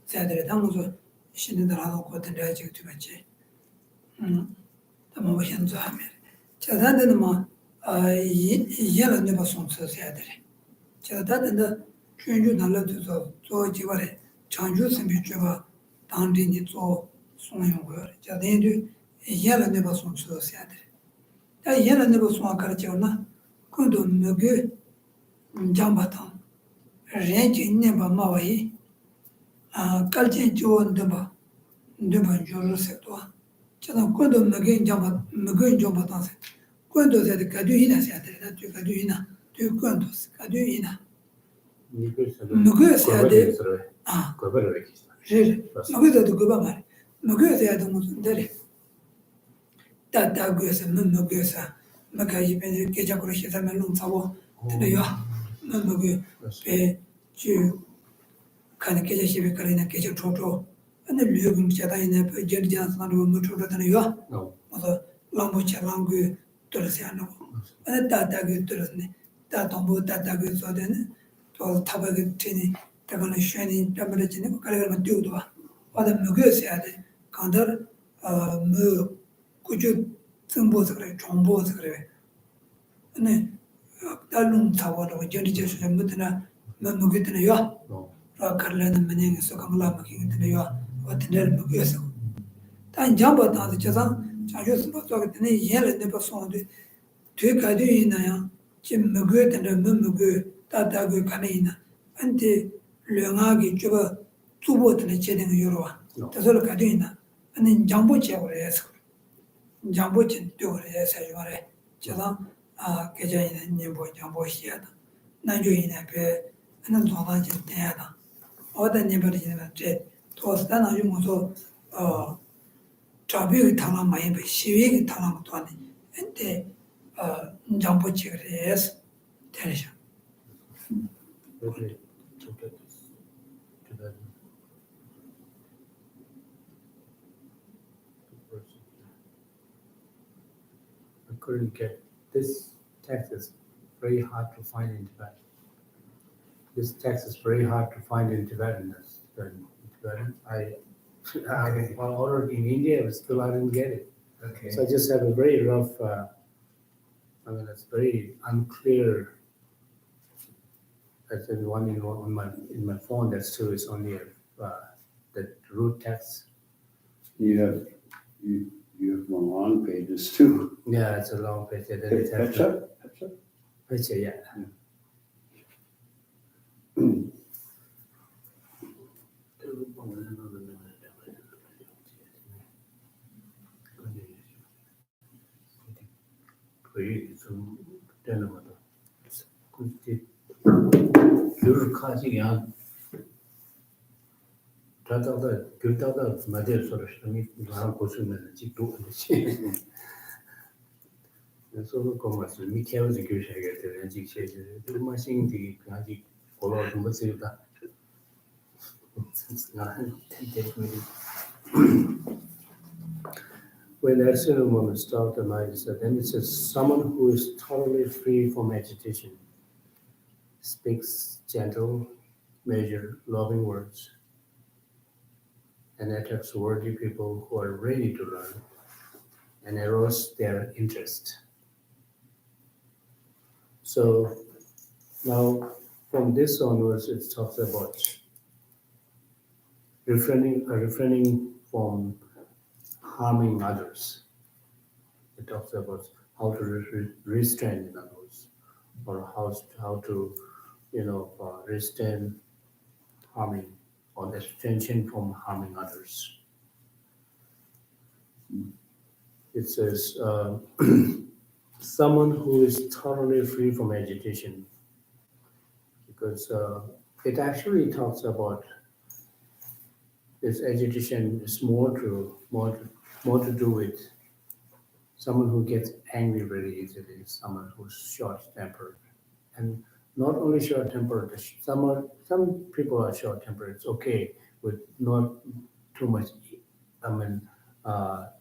Speaker 3: 써야 돼. 당무서 신들하고 거든데 아직 두 번째. 뭐 현재 하면. 자 다들 뭐 이해를 내가 손수 써야 돼. 자 다들 전주 달라져서 저 지발에 전주 선비주가 당진이 저 송용고요. 자 내도 이해를 내가 손수 써야 돼. 다 얘는 내가 소화 가르쳐나 그도 먹게 잠바탕 렌지 있는 바 마와이 깔진 좋은데 봐 ndeba joro sekto chana kondo 먹게 잠바탕 kondo 세 가도 이나 세야들 다 가도 이나 kondo 가도 이나 먹게 세야들
Speaker 1: 그거를 이렇게
Speaker 3: 먹게도 그거 말 먹게 세야도 무슨 데래 다다고서 먹게서 먹가지 벤 계좌로 시작하면 농사고 되요 먹게 배주 가는 계좌 시비 가리나 계좌 초초 근데 류금 자다이네 제르지한스나로 무초로 되요 그래서 랑보차랑고 들으세요 근데 다다고 들었네 다동보 다다고 소되는 또 타바게 되니 다가는 쉐니 담으려지는 가려면 뛰어도 와 와다 먹게서 해야 돼 간들 뭐 kuchu tsingbo sakre, chongbo sakre. Ane, dalung tawa rawa, jari jesu ya mutana, mugi tana yuwa. Rawa karlana manyangi sokang lama kingi tana yuwa, wa tana mugi yuwa sakre. Tan jamba tansi chasang, chanshu simba soka tana yela nipa sonde, tui kadu ina ya, chi mugi tana mugi, tatagu kana ina. Ante, luangagi chuba, tsubo tana chedinga yuwa. Tasola kadu ina, ane jambo chegura ya sakre. 장보진 또래 사주말에 제가 계좌에 님보 장보시야다 나주인에 그 하는 도와진 때야다 어떤 님버리는 제 도스다나 용어서 자비의 당한 많이 be 시위의 당한 것도 아니 근데 장보치 그래서 되죠
Speaker 1: Okay. I couldn't get this text is very hard to find in Tibet. this text is very hard to find in Tibetan. I ordered in India, but still I didn't get it.
Speaker 2: Okay.
Speaker 1: So I just have a very rough, it's very unclear. That's the one in my phone. That's true. It's only the root text.
Speaker 5: You have one long pages too.
Speaker 1: Yeah, it's a long page. Then it has
Speaker 5: Pecha?
Speaker 1: picture. Yeah. So commerce, me care the good share and education. The machine the magic color to what's it that? It's not definitely. When Arsenal moment stopped the mind, so then it says someone who is totally free from agitation, speaks gentle, measured, loving words, and attracts worthy people who are ready to learn and arouse their interest. So now from this onwards, it talks about refraining from harming others. It talks about how to restrain in others, or how to restrain harming or abstention from harming others. It says someone who is thoroughly free from agitation, because it actually talks about this agitation is more to do with someone who gets angry very easily, someone who's short-tempered, and not only short-tempered. Some people are short-tempered. It's okay with not too much.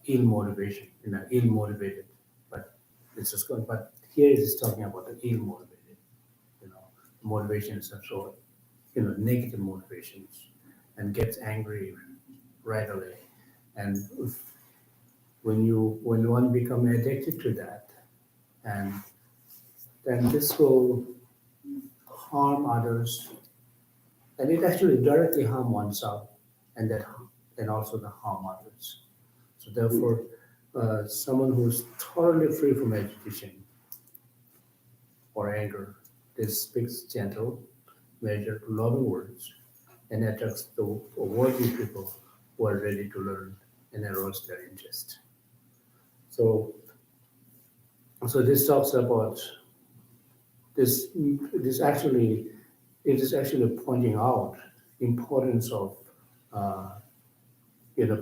Speaker 1: Ill motivation, ill motivated, but it's just good. But here it is talking about the ill motivated, motivations of sort, negative motivations, and gets angry right away. And when one become addicted to that, and then this will harm others, and it actually directly harm oneself, and and also the harm others. So therefore, someone who's totally free from agitation or anger, this speaks gentle, measured, loving words, and attracts the worthy people who are ready to learn and arouse their interest. So, so this talks about this. This actually, it is actually pointing out importance of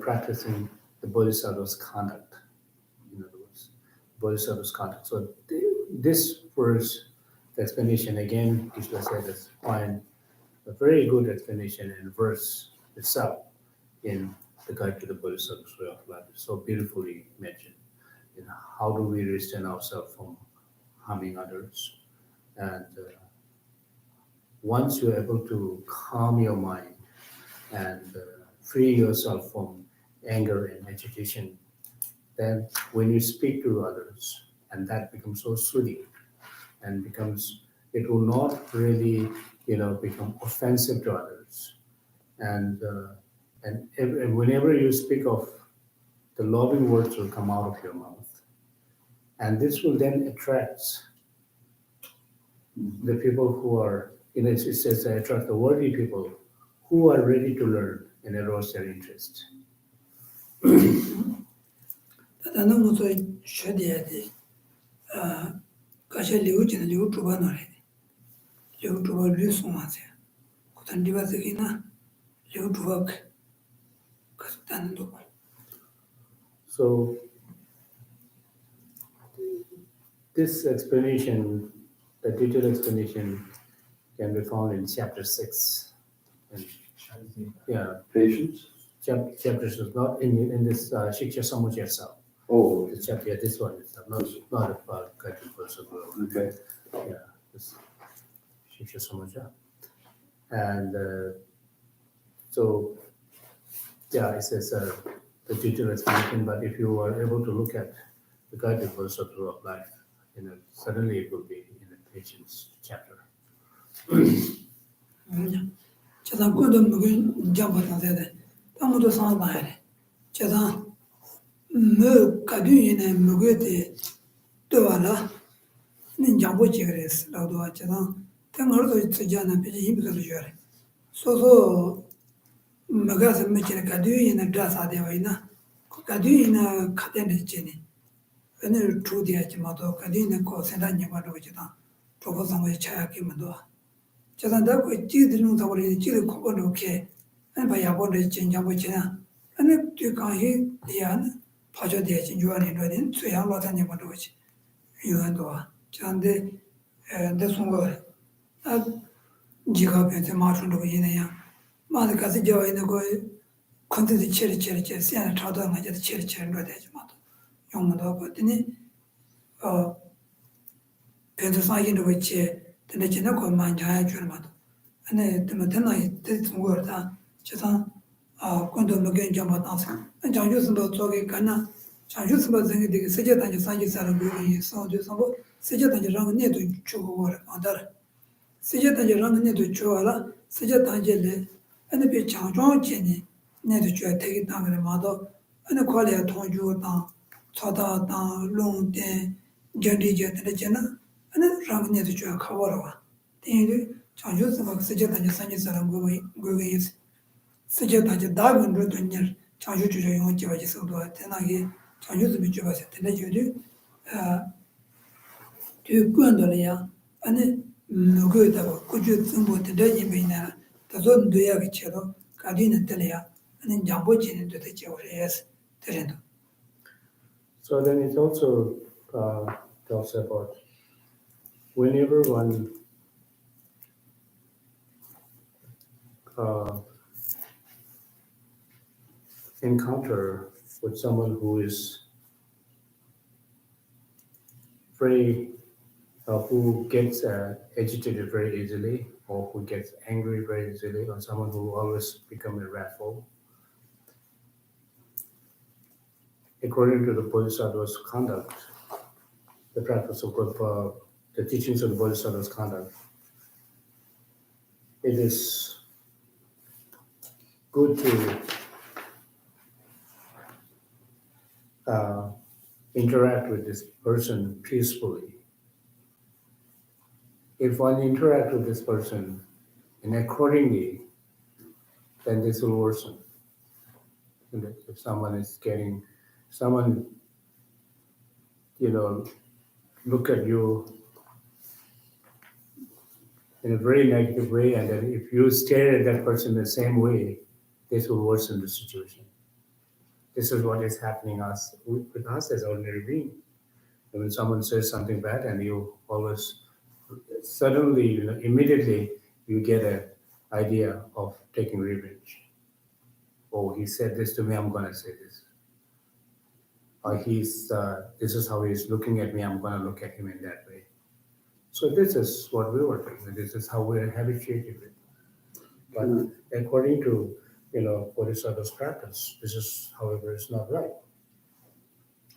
Speaker 1: practicing the bodhisattva's conduct. In other words, bodhisattva's conduct. So this verse, the explanation again, Krishna said is find a very good explanation in verse itself in the Guide to the Bodhisattva's Way of Life. It's so beautifully mentioned. How do we restrain ourselves from harming others? And once you're able to calm your mind and free yourself from anger and agitation, then when you speak to others, and that becomes so soothing, and it will not really, become offensive to others. And whenever you speak of, the loving words will come out of your mouth, and this will then attract the people who are, it says attract the worthy people who are ready to learn and arouse their interest.
Speaker 3: 다른 것도 쉬어야 돼. 가셔 리우지는 리우 주바 노래. 리우 주바 리송하세요. 그단 리바스기나 리우 주바 가서 다는 도.
Speaker 1: So this explanation, the detailed explanation, can be found in chapter 6. And, yeah,
Speaker 5: Patience?
Speaker 1: chapter 6, not in this Siksa Samuccaya itself.
Speaker 5: Oh,
Speaker 1: The chapter, yeah, this one itself, not about Guide to the Bodhisattva's Way.
Speaker 5: okay.
Speaker 1: Yeah, this Siksa Samuccaya. And so, yeah, it says the detailed explanation, but if you are able to look at the guided philosophy of life, suddenly it will be in the patience chapter.
Speaker 3: 제가 그도 먹은 잡았다 되대. 아무도 상관해. 제가 뭐 가두이네 먹을 또 와라. 는 잡고지 그랬어. 나도 제가 땡어도 있잖아. 비지 힘도 줘야 소소 먹어서 먹지는 가두이네 다사 되어이나. 가두이네 카덴데 지니. 오늘 주디야지 마도 가두이네 거 생각이 봐도 지다. 프로포즈를 차야기면도 제가 그 찌드는 사고를 찌르 코고놓게 안 봐야 보는 진짜고 지나 아니 뒤가히 대한 파저대 진주안이 너는 수양 로다니 보도지 이거도 저한테 내 손거 아 지가 변세 마춘도 이네야 마다 가서 저 있는 거 컨텐츠 체리 세안 차도 안 가지고 체리 로 되지 마도 용문도 거더니 변세 사이는 거지 근데 지나 거 만져야 줄 마도 아니 때문에 대충 거다 제가 건도 먹은 점 받아서 장주스도 저기 가나 장주스도 생기 되게 세제단지 산지사를 보니 선주서 뭐 세제단지랑 내도 주고 안다 세제단지랑 내도 주어라 세제단지를 아니 비 장종진이 내도 줘야 되게 당을 마도 아니 콜이야 통주다 차다다 롱데 견디제 되잖아 아니 랑 내도 줘야 커버와 대리 장주스 막 세제단지 산지사를 보고 있어 세제단지 다른 로드냐 장주 주저 용지 와지서도 대나게 장주스 미쳐봐서 대내주도 뒤권도야 아니 누구다고 꾸준 승부 대대지 베이나 다존 도야게 쳐도 가디는 telea and jambo진 into the yes terreno.
Speaker 1: So then it also talks about whenever one encounter with someone who is who gets agitated very easily, or who gets angry very easily, or someone who always becomes wrathful. According to the Bodhisattva's conduct, the practice of the teachings of the Bodhisattva's conduct, it is good to interact with this person peacefully. If one interacts with this person and accordingly, then this will worsen. And if someone is getting, look at you in a very negative way, and then if you stare at that person the same way, this will worsen the situation. This is what is happening with us as ordinary beings. When someone says something bad, and you always suddenly, immediately you get an idea of taking revenge. Oh, he said this to me, I'm gonna say this. Or this is how he's looking at me, I'm gonna look at him in that way. So this is what we were doing. This is how we're habituated with. But according to Bodhisattva's practice, this is, however, is not right.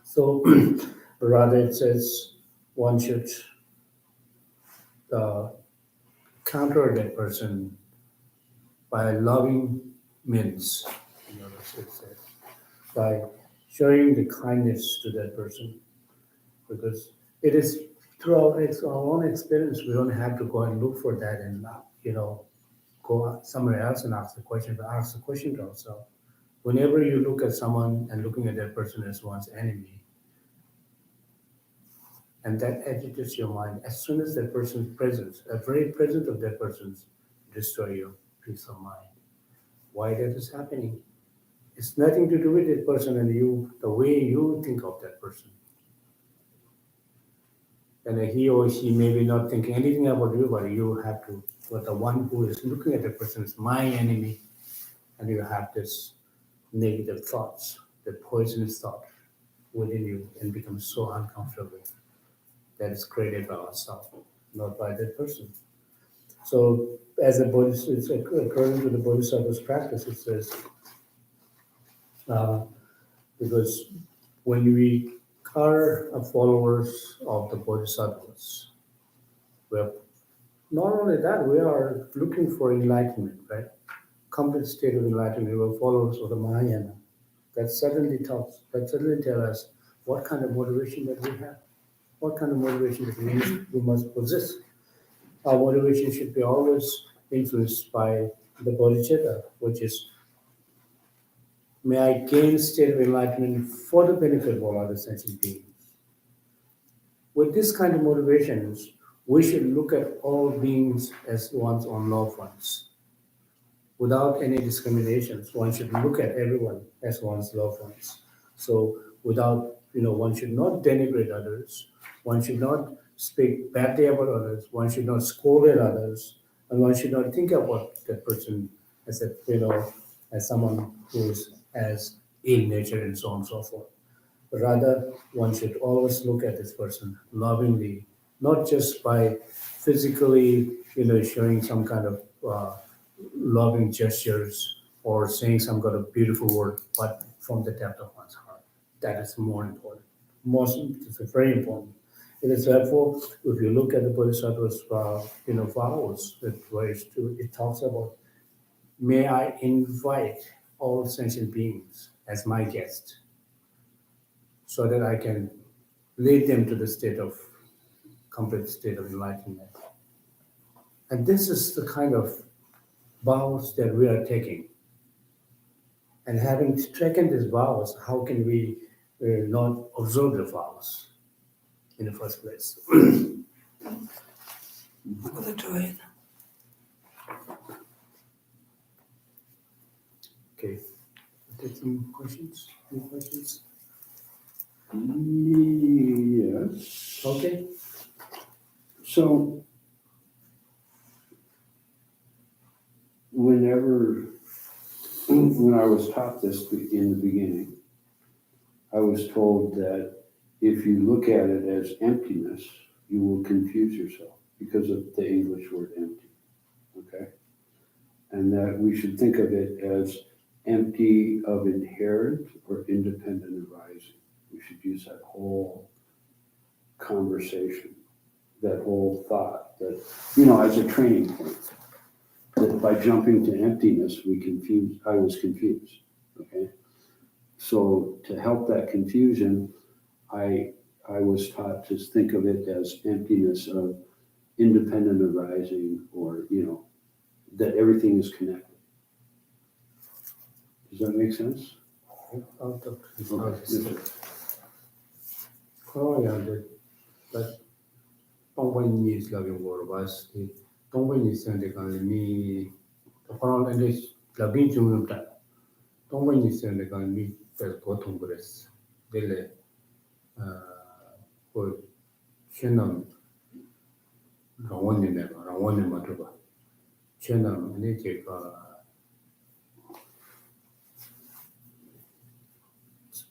Speaker 1: So rather it says one should counter that person by loving means, it says, by showing the kindness to that person, because it is through our own experience. We don't have to go and look for that and go somewhere else and ask the question, but ask the question to ourselves. Whenever you look at someone and looking at that person as one's enemy, and that agitates your mind, as soon as that person's presence, the very presence of that person's destroy your peace of mind. Why that is happening? It's nothing to do with that person and the way you think of that person. And he or she may be not thinking anything about you, but you have to, but the one who is looking at the person is my enemy, and you have this negative thoughts, the poisonous thought within you, and become so uncomfortable. That is created by ourselves, not by that person. So as a Bodhisattva, according to the Bodhisattva's practice, it says, because when we are followers of the Bodhisattvas, we are not only that, we are looking for enlightenment, right? Complete state of enlightenment. We are followers of the Mahayana. That suddenly tells us what kind of motivation that we have, what kind of motivation that we must possess. Our motivation should be always influenced by the bodhicitta, which is, may I gain state of enlightenment for the benefit of all other sentient beings. With this kind of motivations, we should look at all beings as one's own loved ones. Without any discriminations, one should look at everyone as one's loved ones. So without, one should not denigrate others, one should not speak badly about others, one should not scold at others, and one should not think about that person as as someone who is as ill natured and so on and so forth. But rather, one should always look at this person lovingly, not just by physically, showing some kind of loving gestures or saying some kind of beautiful word, but from the depth of one's heart. That is more important. It's very important. It is therefore, if you look at the Bodhisattva's, vows, it talks about, may I invite all sentient beings as my guest, so that I can lead them to the complete state of enlightenment. And this is the kind of vows that we are taking. And having taken these vows, how can we not observe the vows in the first place? Okay, take some questions. Any questions?
Speaker 5: Yes.
Speaker 1: Okay.
Speaker 5: So, when I was taught this in the beginning, I was told that if you look at it as emptiness, you will confuse yourself because of the English word empty, okay? And that we should think of it as empty of inherent or independent arising. We should use that whole conversation, that whole thought, that, as a training point. That by jumping to emptiness, I was confused, okay? So to help that confusion, I was taught to think of it as emptiness of independent arising, or, that everything is connected. Does that make sense?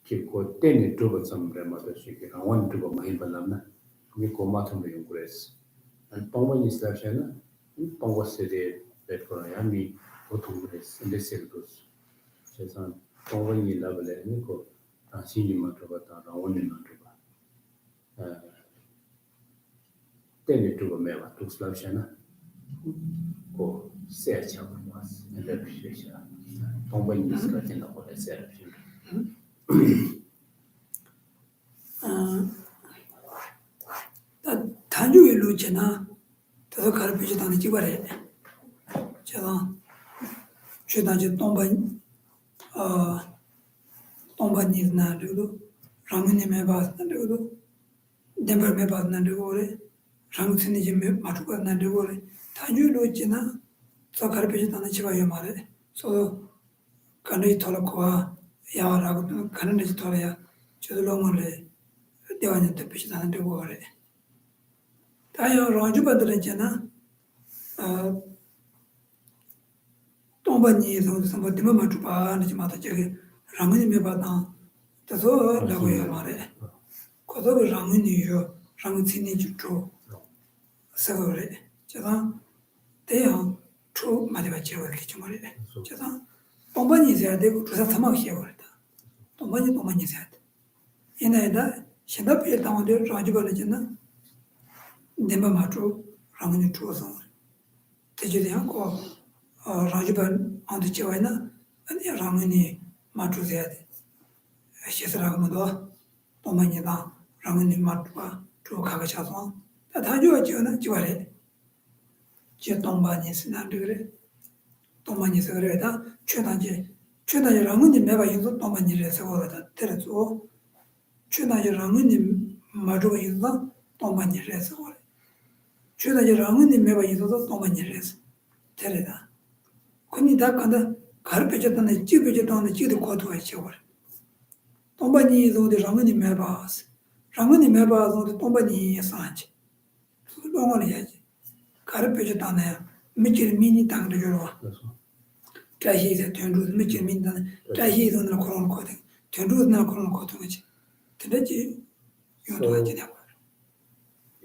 Speaker 1: Kiko teni tuba sambre mata shiki, rawan tuba mahimba lamna, mi ko matumbe yung kures. And pongwa ni slashana, pongwa sede let kora ya mi otum kures, and this silkus. Chesan, pongwa ni labale, mi ko tansini matuba ta rawan ni matuba. Teni tuba mewa, tuk slashana, ko sea chaba mas, and let shisha. Pongwa ni slashana ko le sea shisha.
Speaker 3: 단주의 루체나 더 가르치지 않는 지발에 제가 최단지 동반이나 그리고 라면에 매봤는데 그리고 덴버 매봤는데 그래 장신이 좀 맞고 갔는데 그래 단주의 루체나 더 가르치지 않는 지발에 말에 소 간이 털어고 야라고 가는 데서 털어야 저도 너무래 대화한테 비슷 않은데 그래 다요 로주바들잖아 동반이 성도 되면 맞고 봐는 좀 맞아 저기 랑은이 매바다 더 라고요 말해 거기서 랑은이요 랑은이 주죠 서울에 제가 대양 초 마디가 제가 이렇게 말이래. 제가 동반이 있어야 되고 조사 사막 시작을 했다. 동반이 있어야 돼. 이나이다 신답에 당원들 라지벌이잖아. 내가 맞죠. 라문이 주어서 대제대 하고 라지벌 안도 제와이나 아니 라문이 맞주세야 돼. 시스라고 뭐도 동반이다. 라문이 맞주가 주 가가 차서 다 좋아지는 지와래. 제 동반이 있으나 그래. 동반이 있어 그래다 최단지 라문이 매바 인도 동반이래서 그러다 때려줘. 최단지 라문이 맞주가 인도 동반이래서 그래. 최단지 라문이 매바 인도 동반이래서 때려다. 근데 다 간다 가르쳐줬다는 찍어줬다는 찍도 거두가 있어 그래. 동반이 인도도 라문이 매바스. 라문이 매바도 동반이 있어야지. 그동안 해야지. 가르쳐줬다는 미칠 미니 땅도 줘라. 자시에서 전주 미칠 민다는 자시에서 나 그런 거 같아. 전주 나 그런 거 같은 거지. 근데지 이것도 하지 내가.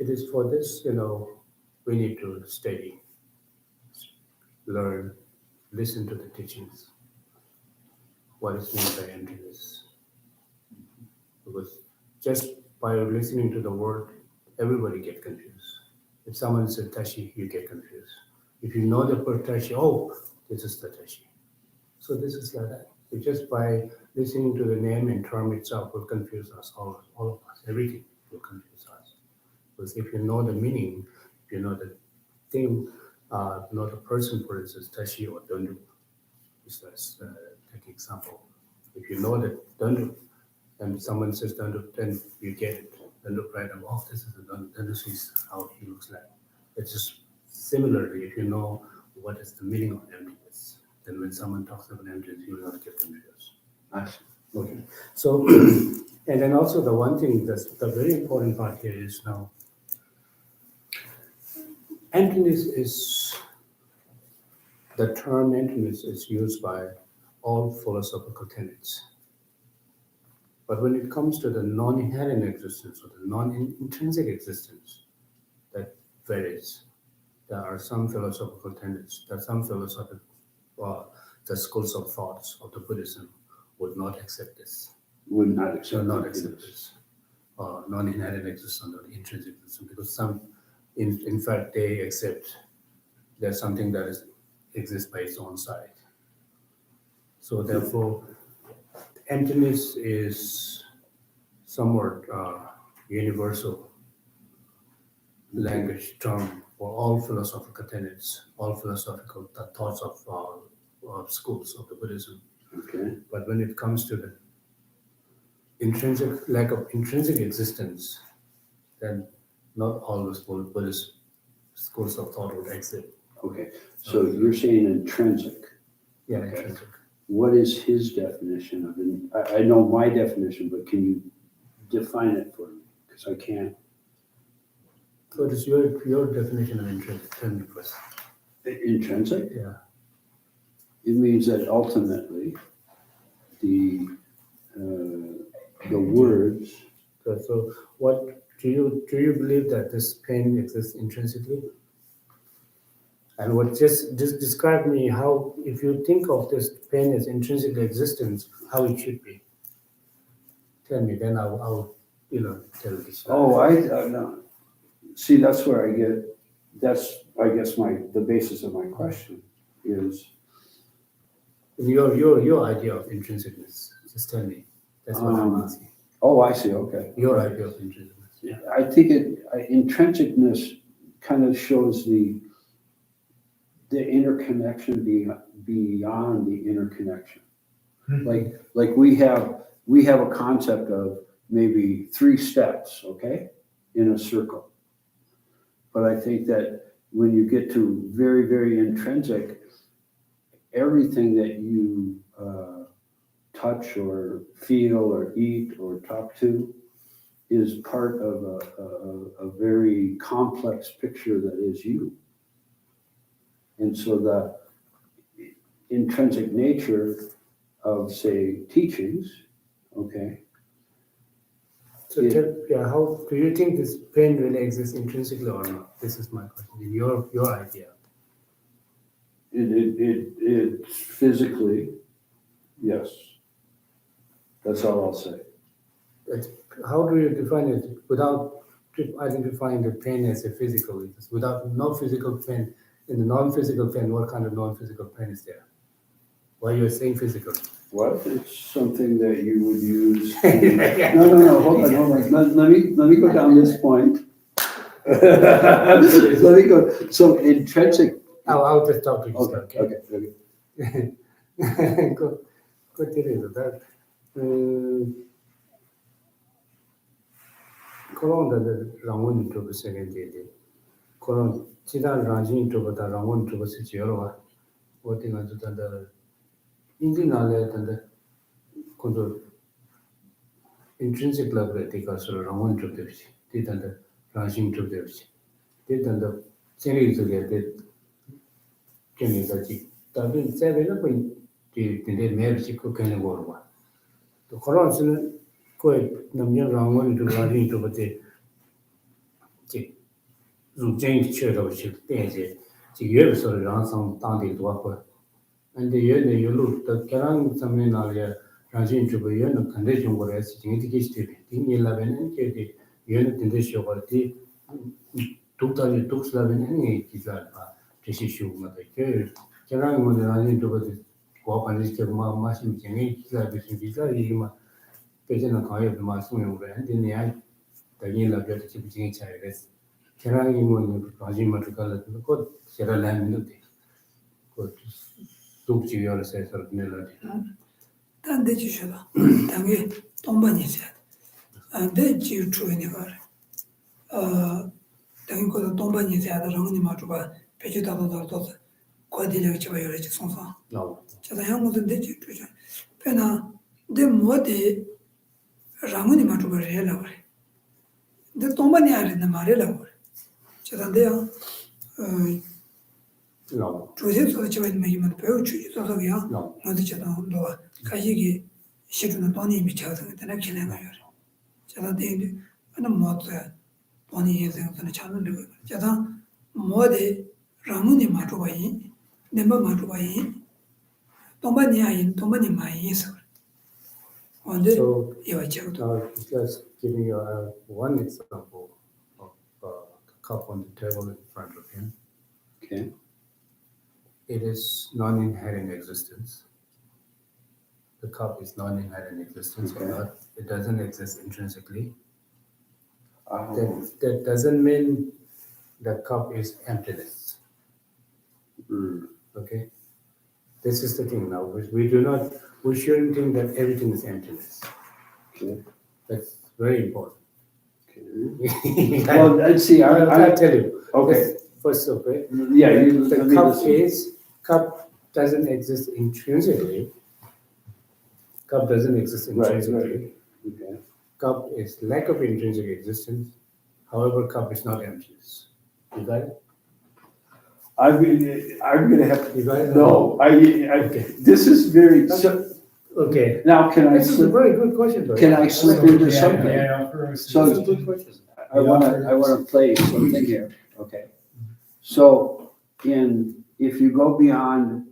Speaker 1: It is for this, we need to study, learn, listen to the teachings. What is meant by emptiness? Because just by listening to the word, everybody get confused. If someone says tashi, you get confused. If you know the word tashi, oh, this is the tashi. So this is like that. Just by listening to the name and term itself will confuse us, all of us. Everything will confuse us. Because if you know the meaning, if you know the thing, know the person, for instance, tashi or dandu, let's take example. If you know that dandu, and someone says dandu, then you get it. Dandu, right? Oh, this is the dandu. Dandu is how he looks like. It's just similarly, if you know what is the meaning of emptiness, then when someone talks about emptiness, you will not get confused. Okay. So, and then also the one thing that's the very important part here is now, emptiness is, the term emptiness is used by all philosophical tenets. But when it comes to the non-inherent existence or the non-intrinsic existence, that varies. There are some philosophical tenets, there are some philosophical, the schools of thoughts of the Buddhism would not accept this.
Speaker 5: Would not
Speaker 1: Shall
Speaker 5: accept
Speaker 1: not
Speaker 5: it.
Speaker 1: accept this. Non-inherent existence or intrinsic existence, because some, in fact, they accept there's something that exists by its own side. So therefore, emptiness is somewhat universal language term for all philosophical tenets, all philosophical thoughts of schools of the Buddhism.
Speaker 5: Okay.
Speaker 1: But when it comes to the lack of intrinsic existence, then not all the Buddhist schools of thought would accept.
Speaker 5: Okay. So you're saying intrinsic.
Speaker 1: Yeah,
Speaker 5: Okay.
Speaker 1: intrinsic.
Speaker 5: What is his definition of it? I know my definition, but can you define it for me? Because I can't.
Speaker 1: So it is your definition of intrinsic. Tell me first.
Speaker 5: Intrinsic?
Speaker 1: Yeah.
Speaker 5: It means that ultimately the words.
Speaker 1: So what do you believe that this pain exists intrinsically? And what just describe me how, if you think of this pain as intrinsically existence, how it should be. Tell me, then I'll tell this.
Speaker 5: Oh, I no. See, that's where I get. That's I guess the basis of my question is.
Speaker 1: Your idea of intrinsicness. Just tell me. That's what I'm asking.
Speaker 5: Oh, I see. Okay.
Speaker 1: Your idea of intrinsicness. Yeah.
Speaker 5: I think intrinsicness kind of shows the interconnection beyond the interconnection. Like we have a concept of maybe 3 steps, okay, in a circle. But I think that when you get to very, very intrinsic, everything that you touch or feel or eat or talk to is part of a very complex picture that is you. And so the intrinsic nature of, say, teachings, okay.
Speaker 1: So how do you think this pain really exists intrinsically or not? This is my question. Your idea.
Speaker 5: It's physically, yes. That's all I'll say.
Speaker 1: How do you define it without identifying the pain as a physical? Without no physical pain, in the non-physical pain, what kind of non-physical pain is there? Why you're saying physical?
Speaker 5: What? It's something that you would use. No, hold on. Let me go down this point. Let me go, so intrinsic.
Speaker 1: I'll just talk to you.
Speaker 5: Okay.
Speaker 1: Go tell you that. Koron da rangon to the second day. Koron, Chida Rajin to the rangon to the Sichirova, working on the Indian alert and the control intrinsic level take us rangon to the did and the Rajin to the did and the series to get it. Can you see? Tabin 7 the marriage can go. The Koron quite Namyan rangon to Rajin to the dùng chân chơi đâu chứ tiền gì chỉ nhớ số lượng sang tăng đi多过 anh thì nhớ này nhớ lúc đó cái rằng sao mình nói là rằng chính chủ yếu nó cần để chúng tôi sẽ chính cái gì thì như là bên anh cái thì nhớ nó tiền để số cái thì tục là bên anh cái là cái sự số mà cái rằng mình rằng chính chủ yếu qua phần cái mà xin chính cái là cái gì mà cái nó có thể mà xong rồi anh thì này tại như là cái chính chạy đấy Keragi mon Raji Matukala to the court, Sierra Land, took to your assessor of melody.
Speaker 3: 단 대주셔라. 당에 동반이 있어야 돼. 안 대지 주인이가. 당에 그 동반이 있어야 돼. 랑니 마주가 배주다도도 거디를 집어 열지 송송.
Speaker 1: No.
Speaker 3: 제가 한국은 대지 주죠. 배나 내 뭐데 랑니 마주가 해라 그래. 근데 동반이 아래는 말이라고 그래. 제가 돼요.
Speaker 1: No.
Speaker 3: 조세서 집에 있는 배우 주의서서야.
Speaker 1: No.
Speaker 3: 어디 제가 너 가지기 싫은 돈이 미쳐서 내가 기내는 거예요. 제가 되는데 하는 뭐야. 돈이 해서는 찾는 거. 제가 뭐데 라문이 맞고이 내가 맞고이 동반이 많이 있어. 근데
Speaker 1: So,
Speaker 3: 이거 제가
Speaker 1: just giving you one example of a cup on the table in front of him.
Speaker 5: Okay.
Speaker 1: It is non-inherent existence. The cup is non-inherent existence or
Speaker 5: Okay.
Speaker 1: not. It doesn't exist intrinsically.
Speaker 5: Oh,
Speaker 1: That doesn't mean the cup is emptiness. Okay? This is the thing now. We shouldn't think that everything is emptiness.
Speaker 5: okay.
Speaker 1: That's very important.
Speaker 5: Okay. Well, let's see.
Speaker 1: I'll tell you.
Speaker 5: Okay.
Speaker 1: First, okay.
Speaker 5: Yeah, you let
Speaker 1: The
Speaker 5: me
Speaker 1: cup
Speaker 5: listen.
Speaker 1: cup doesn't exist intrinsically. Cup doesn't exist intrinsically.
Speaker 5: Okay.
Speaker 1: Cup is lack of intrinsic existence. However, cup is not emptiness. You got it?
Speaker 5: I'm gonna have
Speaker 1: You got it?
Speaker 5: no.
Speaker 1: Okay.
Speaker 5: This is very. So,
Speaker 1: Okay.
Speaker 5: now, can I
Speaker 1: This is a
Speaker 5: slip?
Speaker 1: very good question, though.
Speaker 5: Can I slip into something?
Speaker 2: So,
Speaker 1: This is a good question.
Speaker 5: I wanna play something here. Okay. So if you go beyond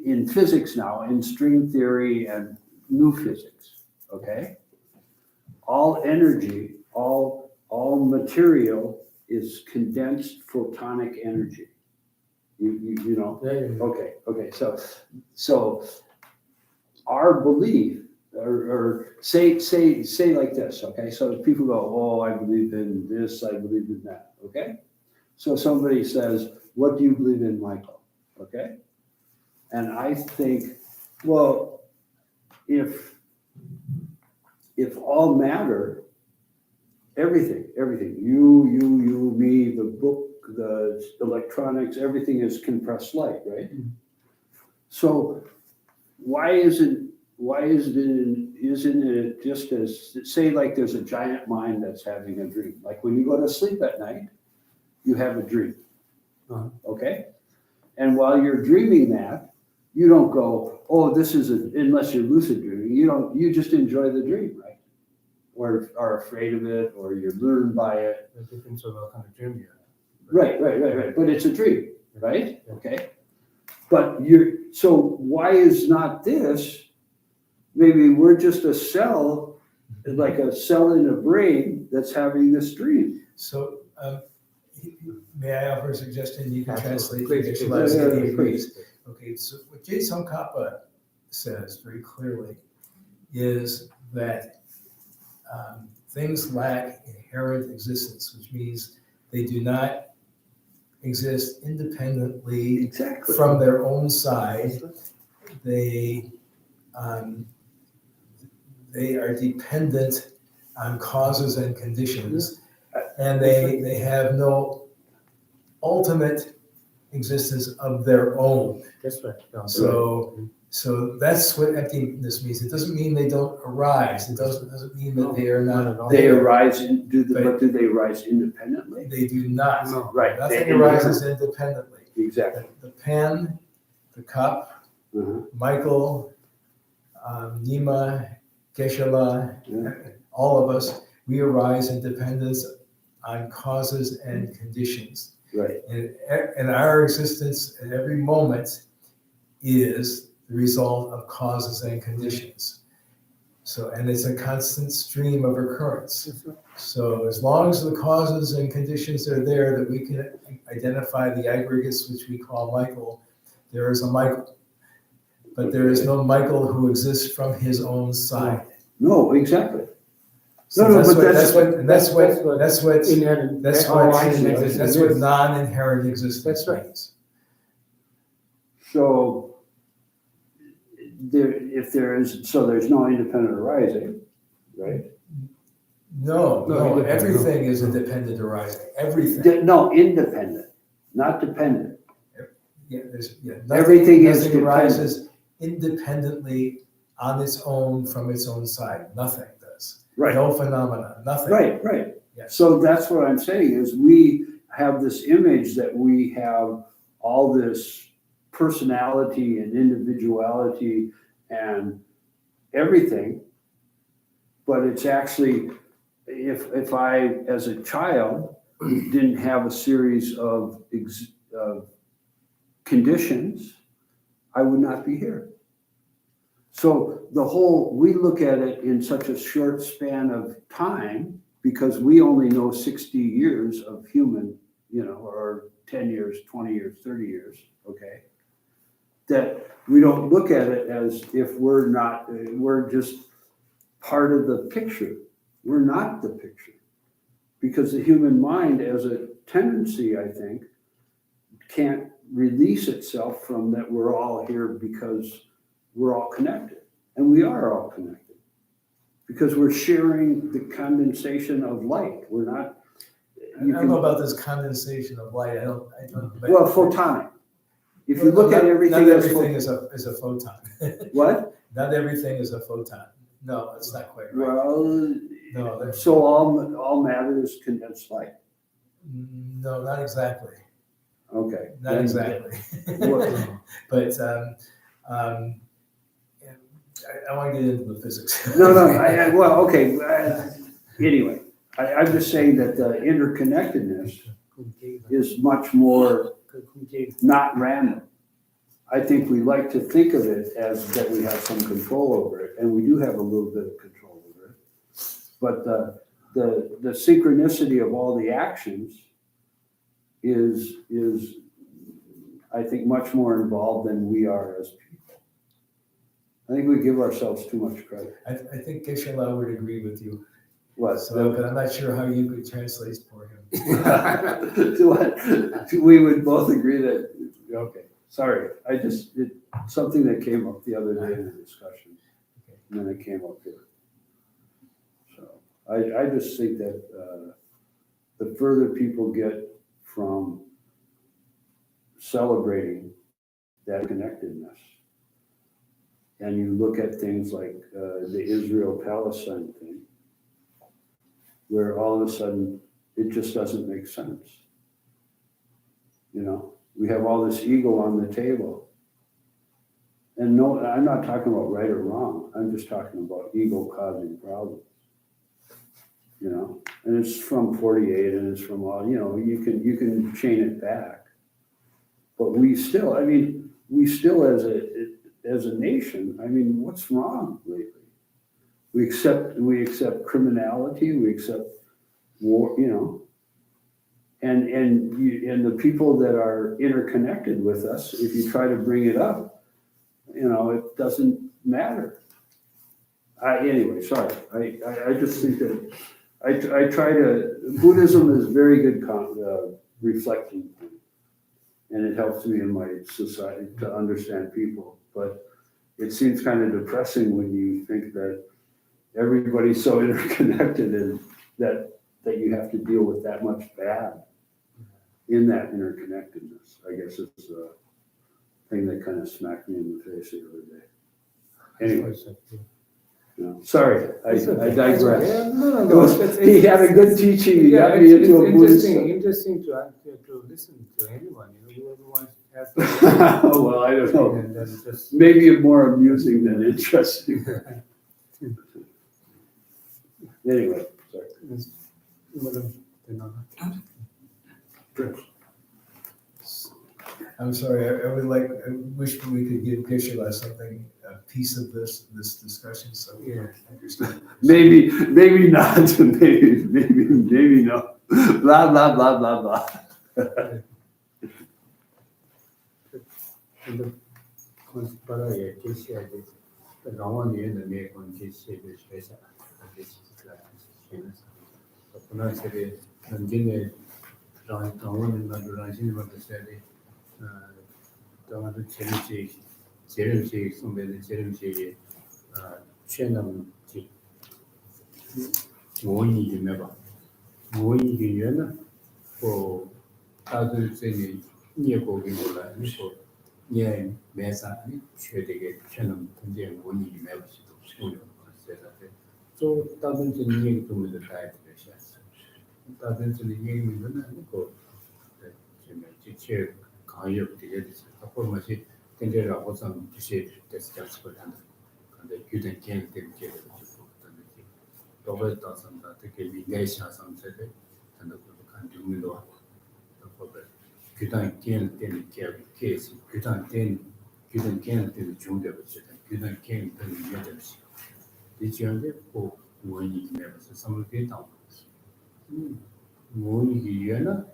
Speaker 5: in physics now, in string theory and new physics, okay? All energy, all material is condensed photonic energy. You know?
Speaker 1: Yeah.
Speaker 5: Okay, so our belief, or say like this, okay? So people go, oh, I believe in this, I believe in that, okay? So somebody says, what do you believe in, Michael? Okay? And I think, well, if all matter, everything, you, me, the book, the electronics, everything is compressed light, right? So isn't it just as, say like there's a giant mind that's having a dream, like when you go to sleep at night, you have a dream, okay? And while you're dreaming that, you don't go, oh, unless you're lucid dreaming, you just enjoy the dream, right? Or are afraid of it, or you're lured by it.
Speaker 1: It depends on what kind of dream you have.
Speaker 5: Right, but it's a dream, right? Okay. But so why is not this? Maybe we're just a cell, like a cell in a brain that's having this dream.
Speaker 2: So, may I offer a suggestion? You can translate
Speaker 1: Please,
Speaker 2: Geshe
Speaker 1: please.
Speaker 2: La as
Speaker 5: Yeah,
Speaker 2: he
Speaker 5: yeah,
Speaker 2: agrees. Okay, so what J. Tsongkhapa says very clearly is that things lack inherent existence, which means they do not exist independently
Speaker 5: Exactly.
Speaker 2: from their own side. They are dependent on causes and conditions, and they have no ultimate existence of their own.
Speaker 1: That's right. No,
Speaker 2: So that's what emptiness means. It doesn't mean they don't arise. It doesn't mean that they are
Speaker 1: not at
Speaker 2: not
Speaker 1: all.
Speaker 5: They
Speaker 2: there.
Speaker 5: arise, but do they arise independently?
Speaker 2: They do not.
Speaker 1: No.
Speaker 5: Right.
Speaker 2: Nothing
Speaker 5: they-
Speaker 2: arises independently.
Speaker 5: Exactly.
Speaker 2: The pen, the cup,
Speaker 5: Uh-huh.
Speaker 2: Michael, Nima, Geshe-la,
Speaker 5: Yeah.
Speaker 2: all of us, we arise in dependence on causes and conditions.
Speaker 5: Right.
Speaker 2: And our existence at every moment is the result of causes and conditions. So, and it's a constant stream of occurrence.
Speaker 1: That's right.
Speaker 2: So as long as the causes and conditions are there that we can identify the aggregates which we call Michael, there is a Michael. But there is no Michael who exists from his own side.
Speaker 5: No, exactly.
Speaker 2: So
Speaker 5: No, but
Speaker 2: that's what
Speaker 1: Inherent.
Speaker 2: that's
Speaker 1: all
Speaker 2: what
Speaker 1: inherent existence
Speaker 2: that's what
Speaker 1: is.
Speaker 2: non-inherent existence
Speaker 1: That's right.
Speaker 2: means.
Speaker 5: So there's no independent arising, right?
Speaker 2: No,
Speaker 1: No,
Speaker 2: no,
Speaker 1: independent,
Speaker 2: everything
Speaker 1: no.
Speaker 2: is a dependent arising. Everything.
Speaker 5: No, independent, not dependent.
Speaker 2: Yeah, nothing,
Speaker 5: Everything is
Speaker 2: nothing arises independently on its own from its own side. Nothing does.
Speaker 5: Right.
Speaker 2: No phenomena. Nothing.
Speaker 5: Right.
Speaker 2: Yes.
Speaker 5: So that's what I'm saying is we have this image that we have all this personality and individuality and everything, but it's actually, if I, as a child, didn't have a series of conditions, I would not be here. So we look at it in such a short span of time because we only know 60 years of human, or 10 years, 20 years, 30 years, okay? That we don't look at it as if we're just part of the picture. We're not the picture. Because the human mind, as a tendency, I think, can't release itself from that we're all here because we're all connected. And we are all connected. Because we're sharing the condensation of light. We're not.
Speaker 2: I don't know about this condensation of light. I don't.
Speaker 5: Well, photonic. If you look at everything,
Speaker 2: not everything is a photon.
Speaker 5: What?
Speaker 2: Not everything is a photon. No, it's not quite right.
Speaker 5: Well,
Speaker 2: No,
Speaker 5: so all matter is condensed light.
Speaker 2: no, not exactly.
Speaker 5: Okay.
Speaker 2: Not
Speaker 5: Then-
Speaker 2: exactly.
Speaker 5: What?
Speaker 2: But I want to get into the physics.
Speaker 5: No, okay. Anyway, I'm just saying that the interconnectedness is much more not random. I think we like to think of it as that we have some control over it, and we do have a little bit of control over it. But the synchronicity of all the actions is I think much more involved than we are as people. I think we give ourselves too much credit.
Speaker 2: I think Geshe-la would agree with you.
Speaker 5: What?
Speaker 2: So, but I'm not sure how you could translate for him.
Speaker 5: We would both agree that, okay, sorry, it's something that came up the other day in the discussion, and then it came up here. So I just think that the further people get from celebrating that connectedness, and you look at things like the Israel-Palestine thing, where all of a sudden it just doesn't make sense. We have all this ego on the table. And no, I'm not talking about right or wrong. I'm just talking about ego causing problems. And it's from 48 and it's from all, you can chain it back. But we still, we still, as a nation, I mean, what's wrong lately? We accept criminality, we accept war, you know, and the people that are interconnected with us, if you try to bring it up, you know, it doesn't matter. Anyway, sorry, I just think that I try to, Buddhism is very good reflecting point, and it helps me in my society to understand people, but it seems kind of depressing when you think that everybody's so interconnected and that you have to deal with that much bad in that interconnectedness. I guess it's a thing that kind of smacked me in the face the other day. Anyway, no, sorry, I digress.
Speaker 1: Yeah, no.
Speaker 5: He had a good teaching, he got me into a Buddhist.
Speaker 1: Interesting to listen to anyone, you know, you ever want to ask.
Speaker 5: Well, I don't know,
Speaker 1: And then just,
Speaker 5: maybe more amusing than interesting. Anyway, sorry.
Speaker 2: I'm sorry, I wish we could give Geshe-la something, a piece of this discussion, so we
Speaker 1: Yeah.
Speaker 2: understand.
Speaker 5: Maybe not, maybe no. Blah, blah, blah, blah, blah.
Speaker 1: 근데 컨스파라에 계셔야 돼. 라원이는 내 건지시를 해서 그러나 세대 전진에 라원은 라원신 것들이 또한 재림시 선배들 재림시 최남지 원이 유명봐 원이 유명은 뭐 다들 세니 니고기 몰라 니고 예 매사 최대게 최남 근데 원이 유명시도 소요 세다데 또 다른 얘기 좀 들어야 되겠어요. 다른 얘기는 아니고 지금 지체 강력 되게 앞으로 마치 텐데라고 좀 주시 됐을 한다. 근데 규된 게임 때문에 로봇 따선다 되게 위계사 상태에 한다 간 중도 로봇 규단 게임 때문에 케이스 규단 게임 때문에 중대로 규단 게임 때문에 이해되지. 이제는 꼭 원이 내면서 선물이 나오고 원이 이해나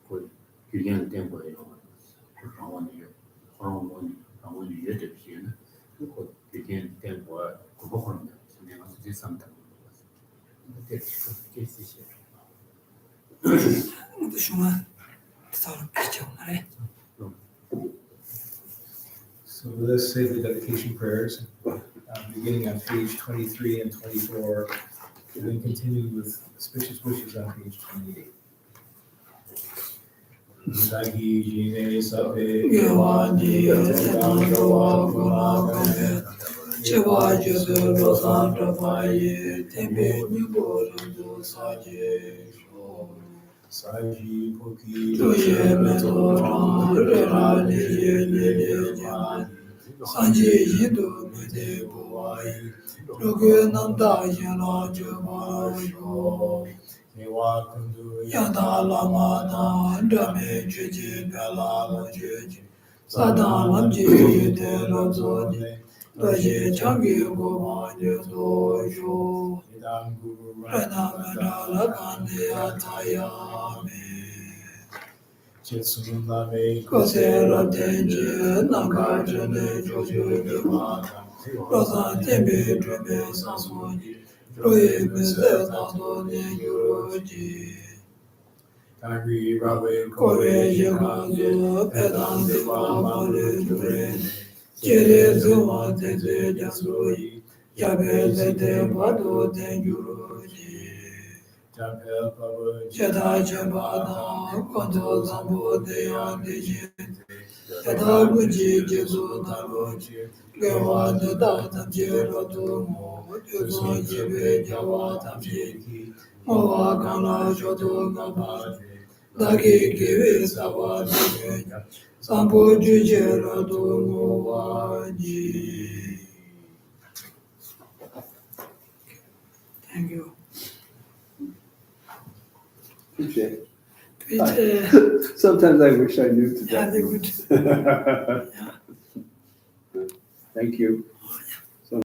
Speaker 1: 그 규단 때문에요. 방원이 이해되지는 그 규단 때문에 그거 하는 거 내가 이제 상담
Speaker 2: So let's say the dedication prayers, beginning on page 23 and 24, and then continue with auspicious wishes on page 28. Sagi jine sabe
Speaker 3: Yawandi Yawa Guna Chewa Jesu Losan Tapaye Tembe Nibo Rindu Saje
Speaker 2: Saji Poki
Speaker 3: Doye Meto Rang Rera Nije Nile Jan Sanji Yidu Mede Buwai Loge Nanda Yena Jeba Yo
Speaker 2: Ewa Kundu
Speaker 3: Yada Lama Na Dame Jeji Bela Lo Jeji Sada Lam Jeji Te Lo Zodi Doje Changi Goba Nyezo Yo
Speaker 2: Idam Guru
Speaker 3: Rana Mena Lakande Atayame
Speaker 2: Jetsun Lame
Speaker 3: Kose Ratenje Nanga Jene Jojo Devata Rosa Tembe Treme Sasoni Roye Mese Sato Ne Yuroji
Speaker 2: Tagri Rawe
Speaker 3: Kore Jekazu Pedan Deva Mare Dure Jere Zuma Tete Jasui Yabe Zete Bado Ten Yuroji
Speaker 2: Jampel Pava
Speaker 3: Jeta Jebada Konto Zambo Deyan Dejin Jeta Guji Jesu Daroji Gewa Deda Tamje Rotumo Jesu Jebe Jawa Tamje Moa Kana Jodo Gaba Dagi Give Sawa Dege Sampo Juje Rotumo Waji. Thank you.
Speaker 5: Appreciate it.
Speaker 3: bit
Speaker 5: Sometimes I wish I knew
Speaker 3: adequate.
Speaker 5: Tibetan. Thank you.